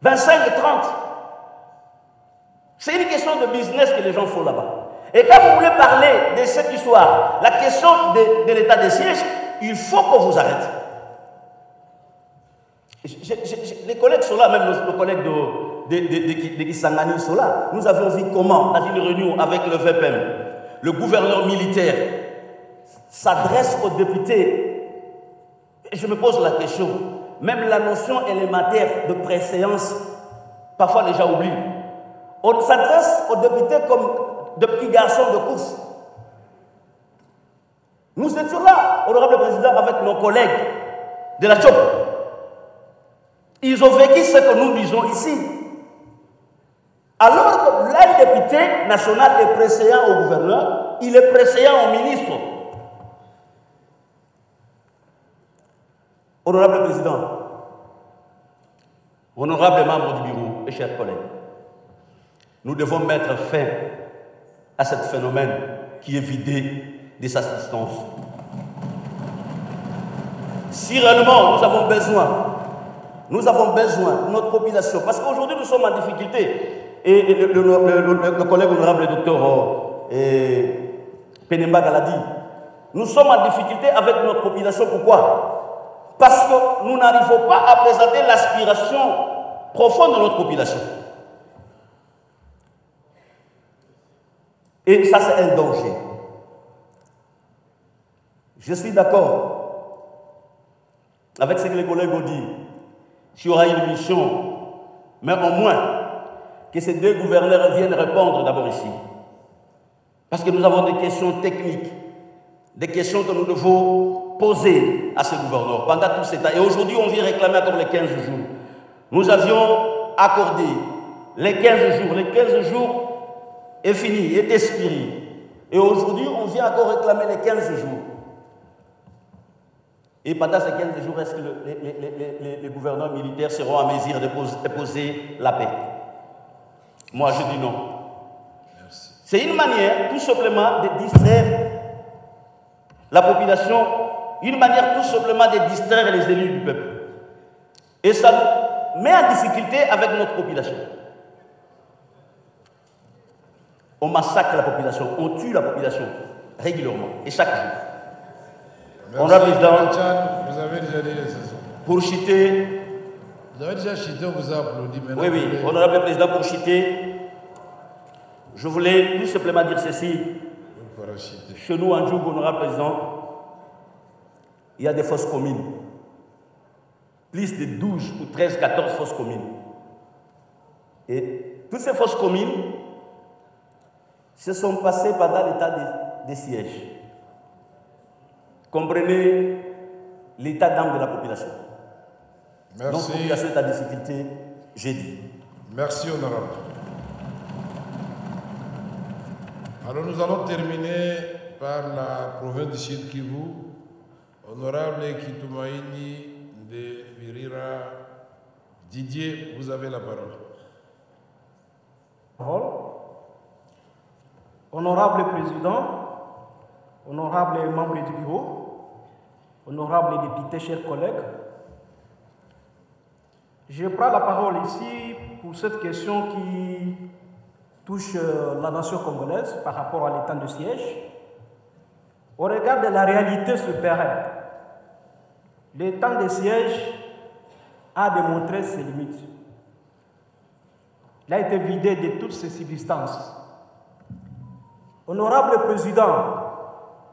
25, 30. C'est une question de business que les gens font là-bas. Et quand vous voulez parler de cette histoire, la question de l'état de siège, il faut qu'on vous arrête. Les collègues sont là, même nos collègues de Kisangani sont là. Nous avons vu comment, dans une réunion avec le VPM, le gouverneur militaire s'adresse aux députés. Et je me pose la question, même la notion élémentaire de préséance, parfois les gens oublient. On s'adresse aux députés comme de petits garçons de course. Nous étions là, honorable président, avec nos collègues de la CHOP. Ils ont vécu ce que nous disons ici. Alors que là, le député national est préséant au gouverneur, il est préséant au ministre. Honorable président, honorables membres du bureau et chers collègues, nous devons mettre fin à ce phénomène qui est vidé de sa substance. Si réellement nous avons besoin de notre population, parce qu'aujourd'hui nous sommes en difficulté, et le collègue honorable docteur Penemba l'a dit, nous sommes en difficulté avec notre population. Pourquoi? Parce que nous n'arrivons pas à présenter l'aspiration profonde de notre population. Et ça, c'est un danger. Je suis d'accord avec ce que les collègues ont dit. S'il y aura une mission, mais au moins que ces deux gouverneurs viennent répondre d'abord ici. Parce que nous avons des questions techniques, des questions que nous devons poser à ces gouverneurs pendant tout ce temps. Et aujourd'hui, on vient réclamer encore les 15 jours. Nous avions accordé les 15 jours. Les 15 jours est fini, est expiré. Et aujourd'hui, on vient encore réclamer les 15 jours. Et pendant ces 15 jours, est-ce que les gouverneurs militaires seront en mesure de poser la paix? Moi, je dis non. C'est une manière, tout simplement, de distraire la population, une manière tout simplement de distraire les élus du peuple. Et ça nous met en difficulté avec notre population. On massacre la population, on tue la population régulièrement et chaque jour. Merci, président. Vous avez déjà dit les saisons. Pour chiter. Vous avez déjà chité, on vous a applaudi. Maintenant, oui, honorable président, pour chiter, je voulais tout simplement dire ceci. Chez nous, en Djoug, honorable président, il y a des fosses communes. Plus de 12 ou 13, 14 fosses communes. Et toutes ces fosses communes se sont passées pendant l'état des sièges. Comprenez l'état d'âme de la population. Merci. Donc, la population est en difficulté, j'ai dit. Merci, honorable. Alors, nous allons terminer par la province du Sud Kivu. Honorable Kitumaini de Virira Didier, vous avez la parole. Honorable président, honorables membres du bureau, honorables députés, chers collègues, je prends la parole ici pour cette question qui touche la nation congolaise par rapport à l'état de siège. Au regard de la réalité sur le terrain, l'état de siège a démontré ses limites. Il a été vidé de toutes ses substances. Honorable président,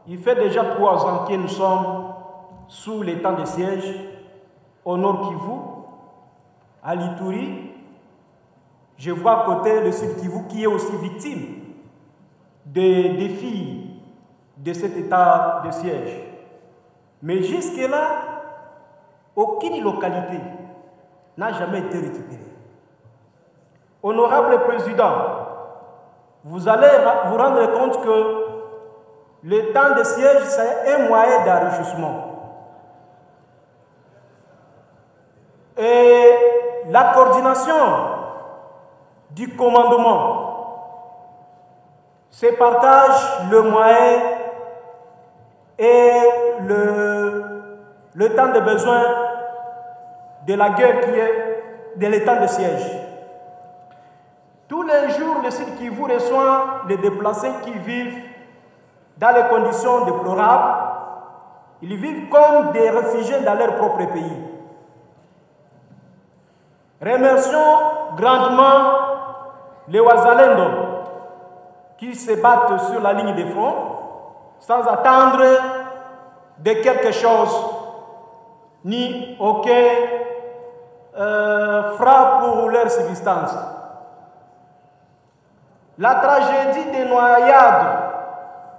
il fait déjà 3 ans que nous sommes sous l'état de siège au Nord Kivu, à l'Ituri. Je vois à côté le Sud Kivu qui est aussi victime des défis de cet état de siège. Mais jusque-là, aucune localité n'a jamais été récupérée. Honorable président, vous allez vous rendre compte que le temps de siège, c'est un moyen d'enrichissement. Et la coordination du commandement se partage le moyen et le temps de besoin de la guerre qui est de l'état de siège. Tous les jours, le Sud Kivu reçoit les déplacés qui vivent dans les conditions déplorables. Ils vivent comme des réfugiés dans leur propre pays. Remercions grandement les Wazalendo qui se battent sur la ligne de front sans attendre de quelque chose ni aucun frappe pour leur subsistance. La tragédie des noyades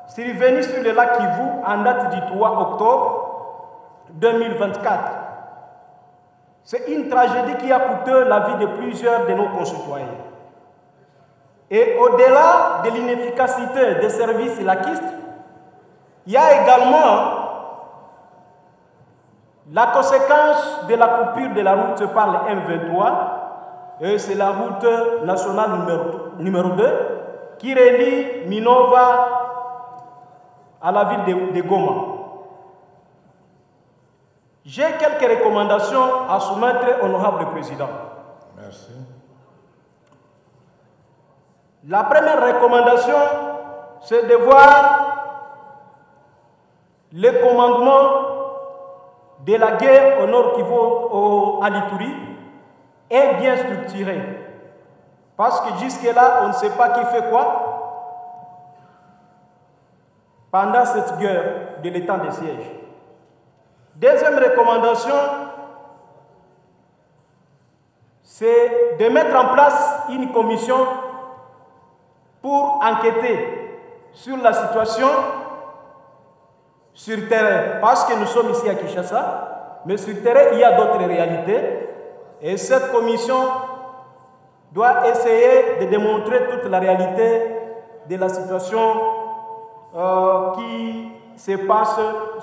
survenue sur le lac Kivu en date du 3 octobre 2024. C'est une tragédie qui a coûté la vie de plusieurs de nos concitoyens. Et au-delà de l'inefficacité des services laquistes, il y a également la conséquence de la coupure de la route par le M23, et c'est la route nationale numéro 2 qui relie Minova à la ville de Goma. J'ai quelques recommandations à soumettre, honorable président. Merci. La première recommandation, c'est de voir le commandement de la guerre au nord Kivu à l'Ituri est bien structuré. Parce que jusque-là, on ne sait pas qui fait quoi pendant cette guerre de l'état de siège. Deuxième recommandation, c'est de mettre en place une commission pour enquêter sur la situation sur terrain. Parce que nous sommes ici à Kinshasa, mais sur terrain, il y a d'autres réalités. Et cette commission doit essayer de démontrer toute la réalité de la situation qui se passe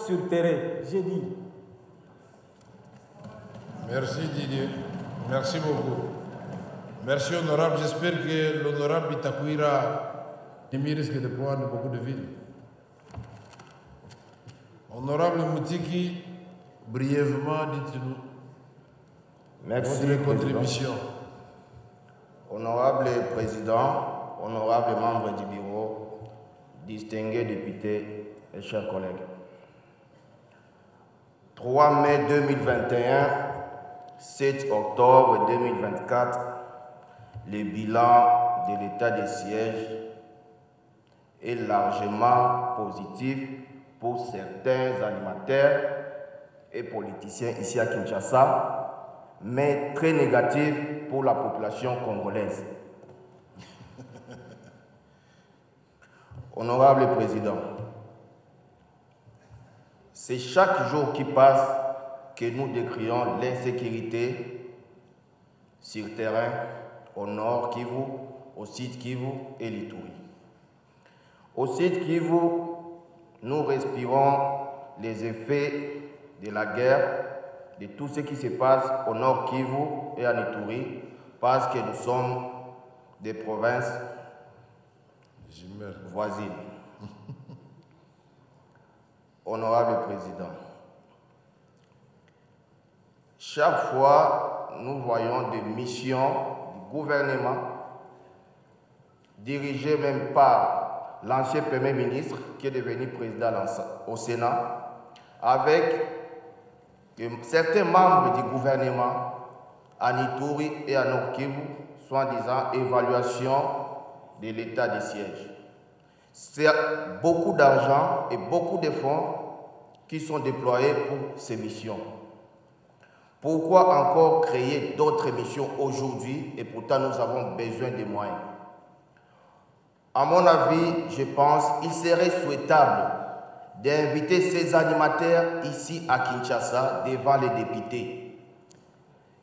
sur terrain. J'ai dit. Merci Didier. Merci beaucoup. Merci honorable. J'espère que l'honorable Itakuira risque de prendre beaucoup de villes. Honorable Moutiki, brièvement, dites-nous votre contribution. Honorable Président, honorable membre du bureau, distingués députés et chers collègues. 3 mai 2021, 7 octobre 2024, le bilan de l'état de siège est largement positif pour certains animateurs et politiciens ici à Kinshasa, mais très négatif pour la population congolaise. Honorable Président, c'est chaque jour qui passe que nous décrions l'insécurité sur terrain au nord Kivu, au sud Kivu et l'Ituri. Au sud Kivu, nous respirons les effets de la guerre, de tout ce qui se passe au nord Kivu et à Ituri, parce que nous sommes des provinces voisines. Honorable Président, chaque fois nous voyons des missions du gouvernement dirigées même par l'ancien Premier ministre qui est devenu président au Sénat, avec certains membres du gouvernement à Ituri et à Nord Kivu, soi-disant évaluation de l'état de siège. C'est beaucoup d'argent et beaucoup de fonds qui sont déployés pour ces missions. Pourquoi encore créer d'autres missions aujourd'hui et pourtant nous avons besoin de moyens? À mon avis, je pense qu'il serait souhaitable d'inviter ces animateurs ici à Kinshasa devant les députés,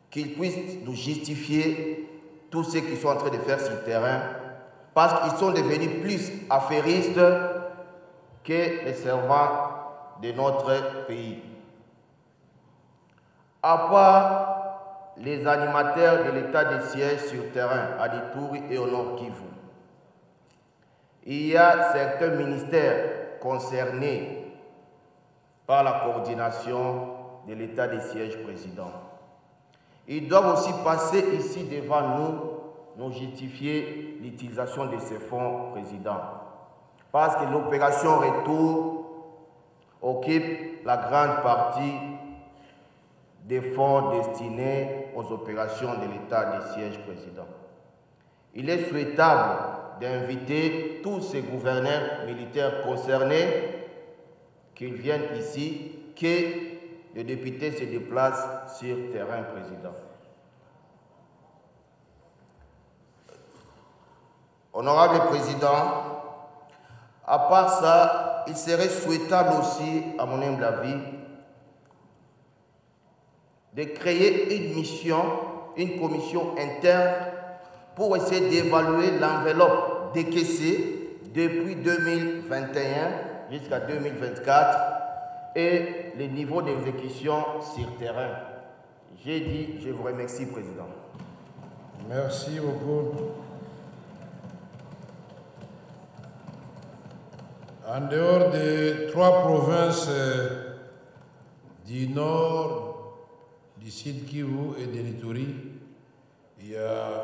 qu'ils puissent nous justifier tout ce qu'ils sont en train de faire sur le terrain, parce qu'ils sont devenus plus affairistes que les servants de notre pays. À part les animateurs de l'état de siège sur terrain à Ituri et au Nord Kivu, il y a certains ministères concernés par la coordination de l'état de siège président. Ils doivent aussi passer ici devant nous justifier l'utilisation de ces fonds président. Parce que l'opération Retour occupe la grande partie des fonds destinés aux opérations de l'état de siège président. Il est souhaitable d'inviter tous ces gouverneurs militaires concernés qu'ils viennent ici, que le député se déplace sur terrain, Président. Honorable Président, à part ça, il serait souhaitable aussi, à mon humble avis, de créer une mission, une commission interne pour essayer d'évaluer l'enveloppe décaissée depuis 2021 jusqu'à 2024 et le niveau d'exécution sur terrain. J'ai dit, je vous remercie, Président. Merci beaucoup. En dehors des 3 provinces du nord, du Sud Kivu et de l'Ituri, il y a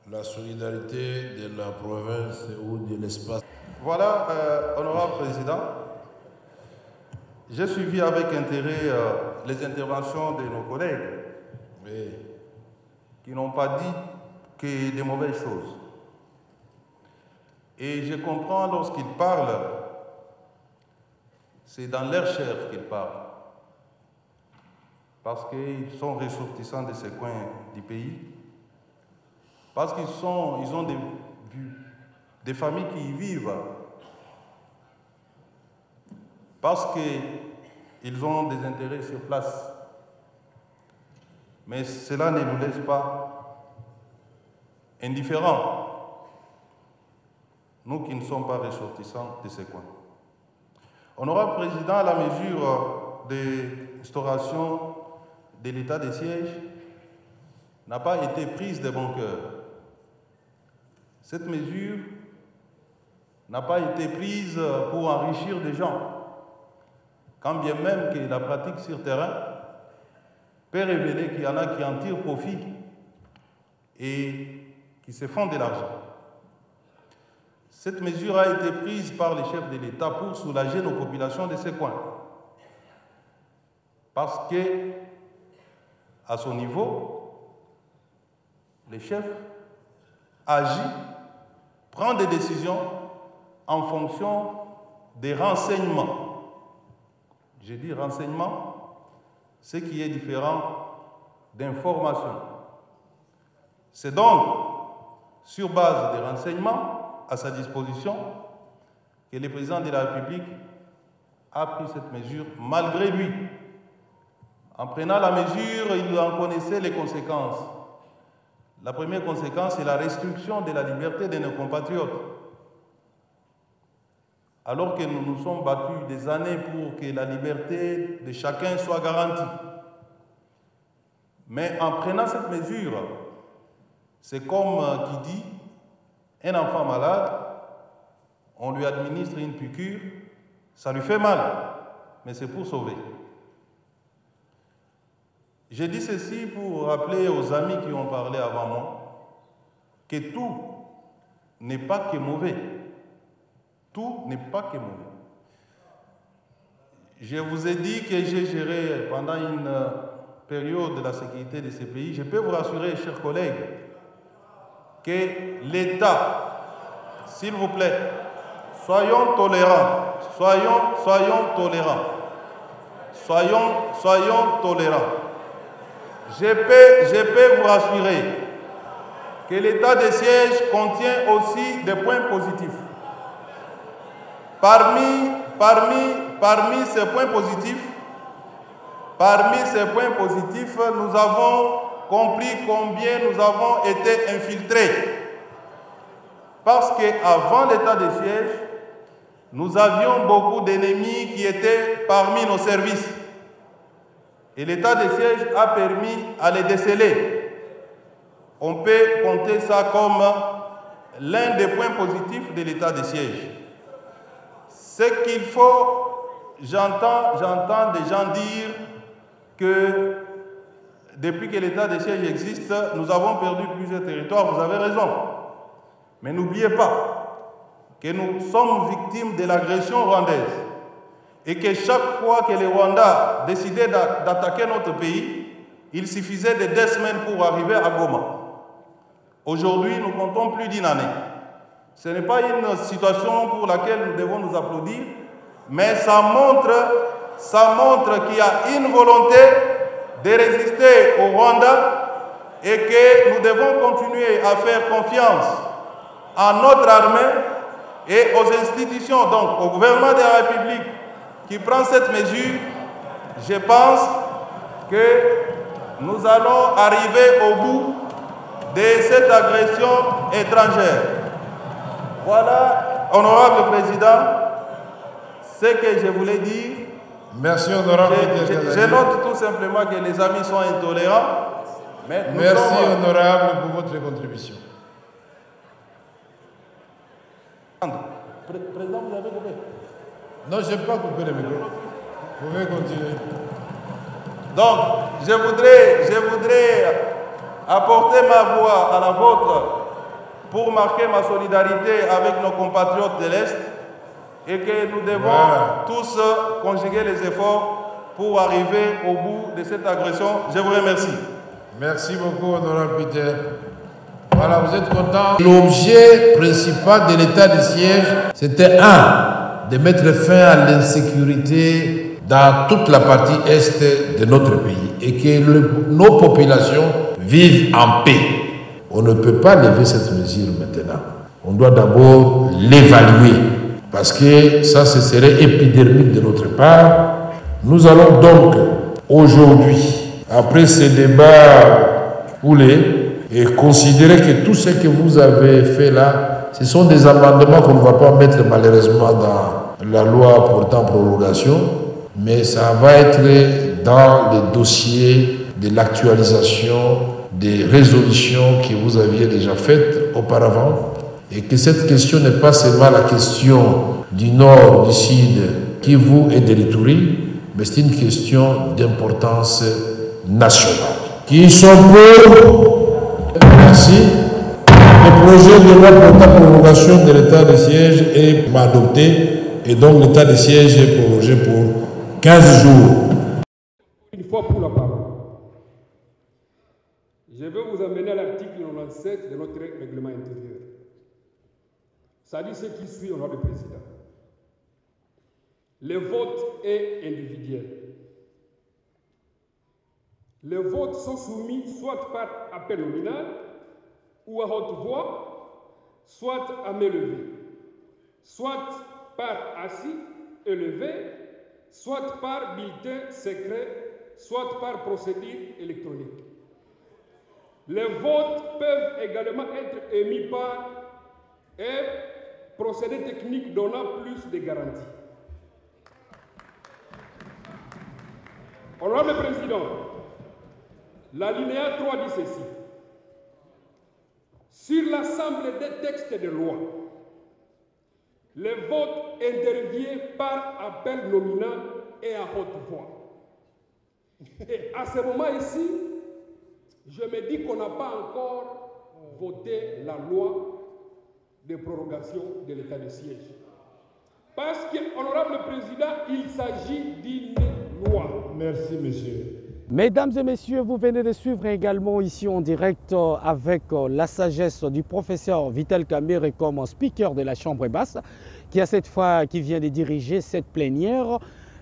la solidarité de la province ou de l'espace. Voilà, honorable Président, j'ai suivi avec intérêt les interventions de nos collègues, mais qui n'ont pas dit que des mauvaises choses. Et je comprends lorsqu'ils parlent, c'est dans leur chair qu'ils parlent. Parce qu'ils sont ressortissants de ces coins du pays. Parce qu'ils ont des familles qui y vivent. Parce qu'ils ont des intérêts sur place. Mais cela ne nous laisse pas indifférents. Nous qui ne sommes pas ressortissants de ces coins. Honorable Président, à la mesure de l'instauration de l'état de siège n'a pas été prise de bon cœur. Cette mesure n'a pas été prise pour enrichir des gens, quand bien même que la pratique sur terrain peut révéler qu'il y en a qui en tirent profit et qui se font de l'argent. Cette mesure a été prise par les chefs de l'État pour soulager nos populations de ces coins. Parce que, à son niveau, les chefs agissent, prennent des décisions en fonction des renseignements. Je dis renseignements, ce qui est différent d'information. C'est donc sur base des renseignements à sa disposition que le président de la République a pris cette mesure malgré lui. En prenant la mesure, il en connaissait les conséquences. La première conséquence, c'est la restriction de la liberté de nos compatriotes. Alors que nous nous sommes battus des années pour que la liberté de chacun soit garantie. Mais en prenant cette mesure, c'est comme qui dit, un enfant malade, on lui administre une piqûre, ça lui fait mal, mais c'est pour sauver. J'ai dit ceci pour rappeler aux amis qui ont parlé avant moi que tout n'est pas que mauvais. Tout n'est pas que mauvais. Je vous ai dit que j'ai géré pendant une période de la sécurité de ce pays. Je peux vous rassurer, chers collègues, que l'État, s'il vous plaît, soyons tolérants, soyons tolérants, soyons tolérants. Je peux vous rassurer que l'état de siège contient aussi des points positifs. Parmi ces points positifs, nous avons compris combien nous avons été infiltrés. Parce qu'avant l'état de siège, nous avions beaucoup d'ennemis qui étaient parmi nos services. Et l'état de siège a permis à les déceler. On peut compter ça comme l'un des points positifs de l'état de siège. C'est qu'il faut, j'entends des gens dire que depuis que l'état de siège existe, nous avons perdu plusieurs territoires. Vous avez raison. Mais n'oubliez pas que nous sommes victimes de l'agression rwandaise et que chaque fois que le Rwanda décidait d'attaquer notre pays, il suffisait de 2 semaines pour arriver à Goma. Aujourd'hui, nous comptons plus d'1 année. Ce n'est pas une situation pour laquelle nous devons nous applaudir, mais ça montre ça montre qu'il y a une volonté de résister au Rwanda et que nous devons continuer à faire confiance à notre armée et aux institutions, donc au gouvernement de la République qui prend cette mesure. Je pense que nous allons arriver au bout de cette agression étrangère. Voilà, honorable président, ce que je voulais dire. Merci, honorable. Je note tout simplement que les amis sont intolérants. Mais merci, honorable, pour votre contribution. Président, vous avez coupé? Non, je n'ai pas coupé le micro. Vous pouvez continuer. Donc, je voudrais apporter ma voix à la vôtre pour marquer ma solidarité avec nos compatriotes de l'Est et que nous devons tous conjuguer les efforts pour arriver au bout de cette agression. Je vous remercie. Merci beaucoup, honorable Peter. Voilà, vous êtes content. L'objet principal de l'état de siège, c'était de mettre fin à l'insécurité dans toute la partie est de notre pays et que nos populations vivent en paix. On ne peut pas lever cette mesure maintenant. On doit d'abord l'évaluer parce que ça, ce serait épidermique de notre part. Nous allons donc aujourd'hui, après ce débat poulet, et considérer que tout ce que vous avez fait là, ce sont des amendements qu'on ne va pas mettre malheureusement dans la loi portant prorogation, mais ça va être dans les dossiers de l'actualisation des résolutions que vous aviez déjà faites auparavant, et que cette question n'est pas seulement la question du nord, du sud, Kivu et de l'Ituri, mais c'est une question d'importance nationale. Qui sont pour? Merci. Le projet de loi portant prorogation de l'état de siège est adopté et donc l'état de siège est prorogé pour 15 jours. Une fois pour la parole, je vais vous amener à l'article 97 de notre règlement intérieur. Ça dit ce qui suit, honorable président. Le vote est individuel. Les votes sont soumis soit par appel nominal ou à haute voix, soit à main levée, soit par assis élevé, soit par bulletin secret, soit par procédure électronique. Les votes peuvent également être émis par un procédé technique donnant plus de garanties. Honorable Président, l'alinéa 3 dit ceci. Sur l'ensemble des textes de loi, le vote intervient par appel nominal et à haute voix. Et à ce moment ici, je me dis qu'on n'a pas encore voté la loi de prorogation de l'état de siège. Parce que, honorable président, il s'agit d'une loi. Merci, monsieur. Mesdames et messieurs, vous venez de suivre également ici en direct avec la sagesse du professeur Vital Kamerhe comme speaker de la Chambre basse, qui vient de diriger cette plénière.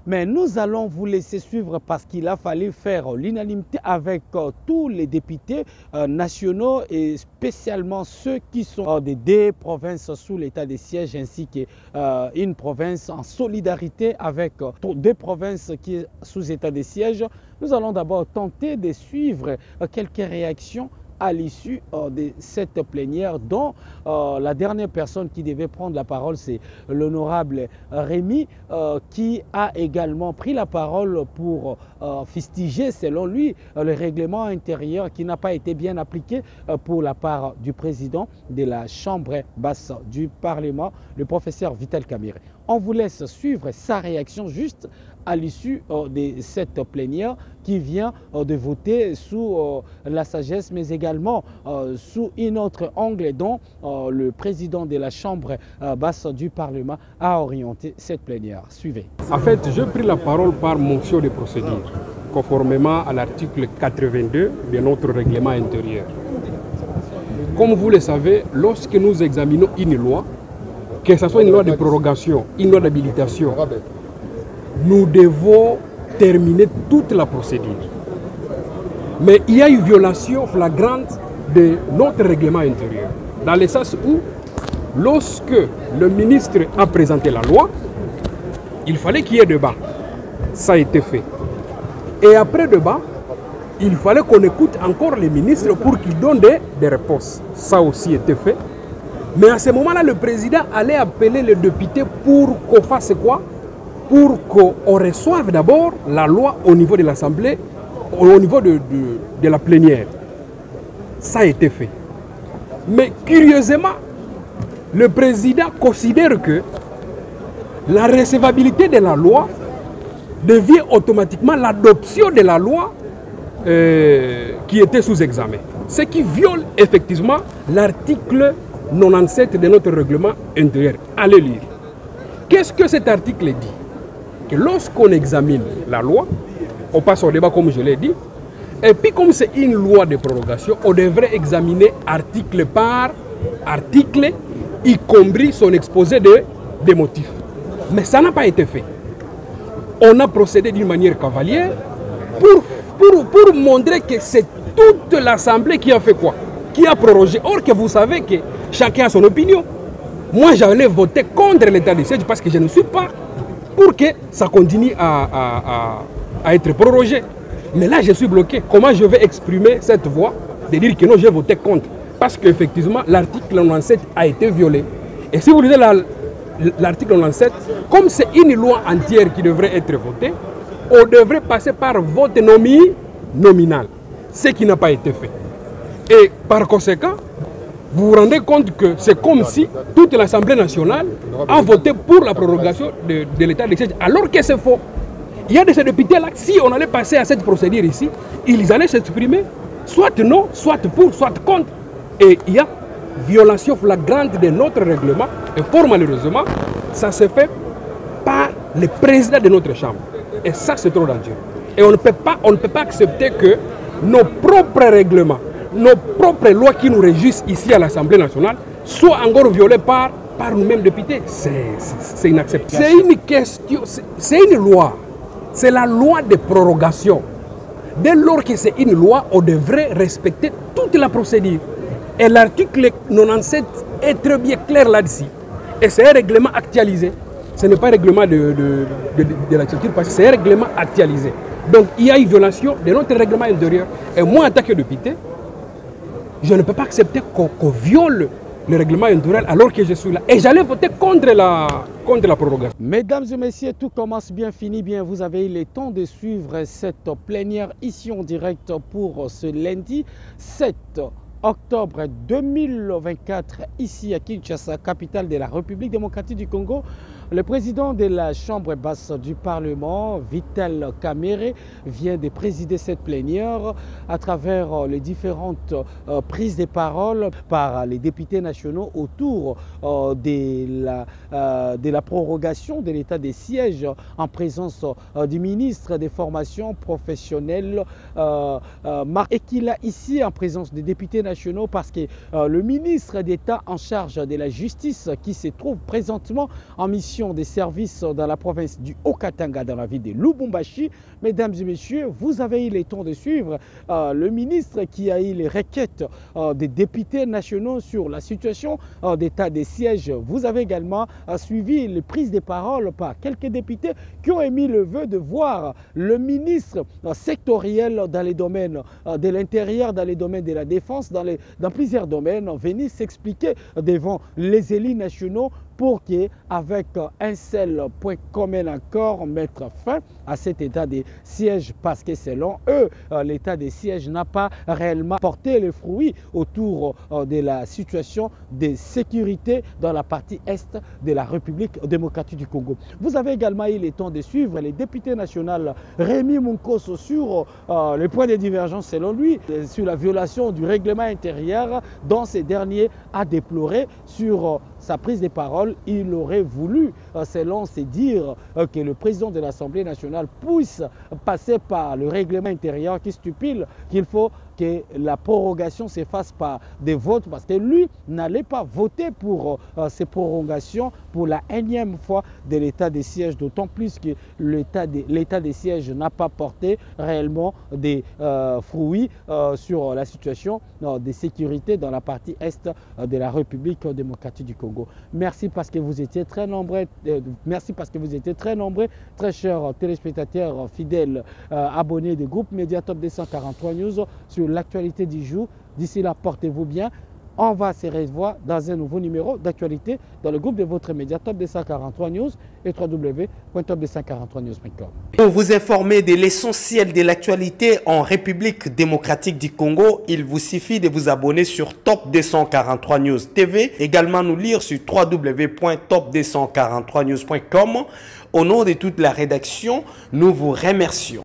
Mais nous allons vous laisser suivre parce qu'il a fallu faire l'unanimité avec tous les députés nationaux et spécialement ceux qui sont des provinces sous l'état de siège ainsi qu'une province en solidarité avec deux provinces qui sont sous état de siège. Nous allons d'abord tenter de suivre quelques réactions à l'issue de cette plénière dont la dernière personne qui devait prendre la parole, c'est l'honorable Rémi qui a également pris la parole pour fustiger, selon lui, le règlement intérieur qui n'a pas été bien appliqué pour la part du président de la Chambre basse du Parlement, le professeur Vital Kamerhe. On vous laisse suivre sa réaction juste à l'issue de cette plénière qui vient de voter sous la sagesse, mais également sous un autre angle dont le président de la Chambre basse du Parlement a orienté cette plénière. Suivez. En fait, je pris la parole par motion de procédure, conformément à l'article 82 de notre règlement intérieur. Comme vous le savez, lorsque nous examinons une loi, que ce soit une loi de prorogation, une loi d'habilitation, nous devons terminer toute la procédure. Mais il y a une violation flagrante de notre règlement intérieur, dans le sens où, lorsque le ministre a présenté la loi, il fallait qu'il y ait débat. Ça a été fait. Et après débat, il fallait qu'on écoute encore les ministres pour qu'ils donnent des réponses. Ça aussi a été fait. Mais à ce moment-là, le président allait appeler les députés pour qu'on fasse quoi? Pour qu'on reçoive d'abord la loi au niveau de l'Assemblée, au niveau de la plénière. Ça a été fait. Mais curieusement, le président considère que la recevabilité de la loi devient automatiquement l'adoption de la loi qui était sous examen. Ce qui viole effectivement l'article 97 de notre règlement intérieur. Allez lire. Qu'est-ce que cet article dit? Que lorsqu'on examine la loi, on passe au débat comme je l'ai dit, et puis comme c'est une loi de prorogation, on devrait examiner article par article, y compris son exposé des motifs. Mais ça n'a pas été fait. On a procédé d'une manière cavalière pour montrer que c'est toute l'Assemblée qui a fait quoi? Qui a prorogé. Or que vous savez que chacun a son opinion. Moi, j'allais voter contre l'état de siège parce que je ne suis pas pour que ça continue à être prorogé. Mais là, je suis bloqué. Comment je vais exprimer cette voix de dire que non, j'ai voté contre? Parce qu'effectivement, l'article 97 a été violé. Et si vous lisez l'article 97, comme c'est une loi entière qui devrait être votée, on devrait passer par vote nominal, ce qui n'a pas été fait. Et par conséquent, vous vous rendez compte que c'est comme si toute l'Assemblée nationale a voté pour la prorogation de l'état de siège, alors que c'est faux. Il y a de ces députés-là, si on allait passer à cette procédure ici, ils allaient s'exprimer, soit non, soit pour, soit contre. Et il y a violation flagrante de notre règlement, et fort malheureusement, ça se fait par le président de notre chambre. Et ça, c'est trop dangereux. Et on ne peut pas accepter que nos propres règlements, nos propres lois qui nous régissent ici à l'Assemblée nationale soient encore violées par nous-mêmes députés. C'est inacceptable. C'est une question, c'est une loi. C'est la loi de prorogation. Dès lors que c'est une loi, on devrait respecter toute la procédure. Et l'article 97 est très bien clair là-dessus. Et c'est un règlement actualisé. Ce n'est pas un règlement de la culture, parce que c'est un règlement actualisé. Donc il y a une violation de notre règlement intérieur. Et moi, en tant que député, je ne peux pas accepter qu'on viole le règlement intérieur alors que je suis là. Et j'allais voter contre la prorogation. Mesdames et messieurs, tout commence bien, finit bien. Vous avez eu le temps de suivre cette plénière ici en direct pour ce lundi 7 octobre 2024, ici à Kinshasa, capitale de la République démocratique du Congo. Le président de la Chambre basse du Parlement, Vital Kamerhe, vient de présider cette plénière à travers les différentes prises de parole par les députés nationaux autour de la prorogation de l'état des sièges en présence du ministre des formations professionnelles et qu'il a ici en présence des députés nationaux parce que le ministre d'État en charge de la justice qui se trouve présentement en mission des services dans la province du Haut-Katanga, dans la ville de Lubumbashi. Mesdames et messieurs, vous avez eu le temps de suivre le ministre qui a eu les requêtes des députés nationaux sur la situation d'état des sièges. Vous avez également suivi les prises de parole par quelques députés qui ont émis le vœu de voir le ministre sectoriel dans les domaines de l'intérieur, dans les domaines de la défense, dans plusieurs domaines, venir s'expliquer devant les élus nationaux pour qu'avec un seul point commun accord, mettre fin à cet état de siège parce que selon eux, l'état de siège n'a pas réellement porté les fruits autour de la situation de sécurité dans la partie est de la République démocratique du Congo. Vous avez également eu le temps de suivre les députés nationaux Rémi Munkoso sur le point de divergence selon lui, sur la violation du règlement intérieur dont ces derniers a déploré sur sa prise de parole. Il aurait voulu, selon ses dires, que le président de l'Assemblée nationale puisse passer par le règlement intérieur qui stipule qu'il faut que la prorogation se fasse par des votes, parce que lui n'allait pas voter pour ces prolongations pour la énième fois de l'état de siège, d'autant plus que l'état de siège n'a pas porté réellement des fruits sur la situation de sécurité dans la partie est de la République démocratique du Congo. Merci parce que vous étiez très nombreux, très chers téléspectateurs fidèles abonnés du groupe Média Top 243 News sur l'actualité du jour. D'ici là, portez-vous bien. On va se revoir dans un nouveau numéro d'actualité dans le groupe de votre média Top 243 News et www.top243news.com. Pour vous informer de l'essentiel de l'actualité en République démocratique du Congo, il vous suffit de vous abonner sur Top 243 News TV. Également nous lire sur www.top243news.com. Au nom de toute la rédaction, nous vous remercions.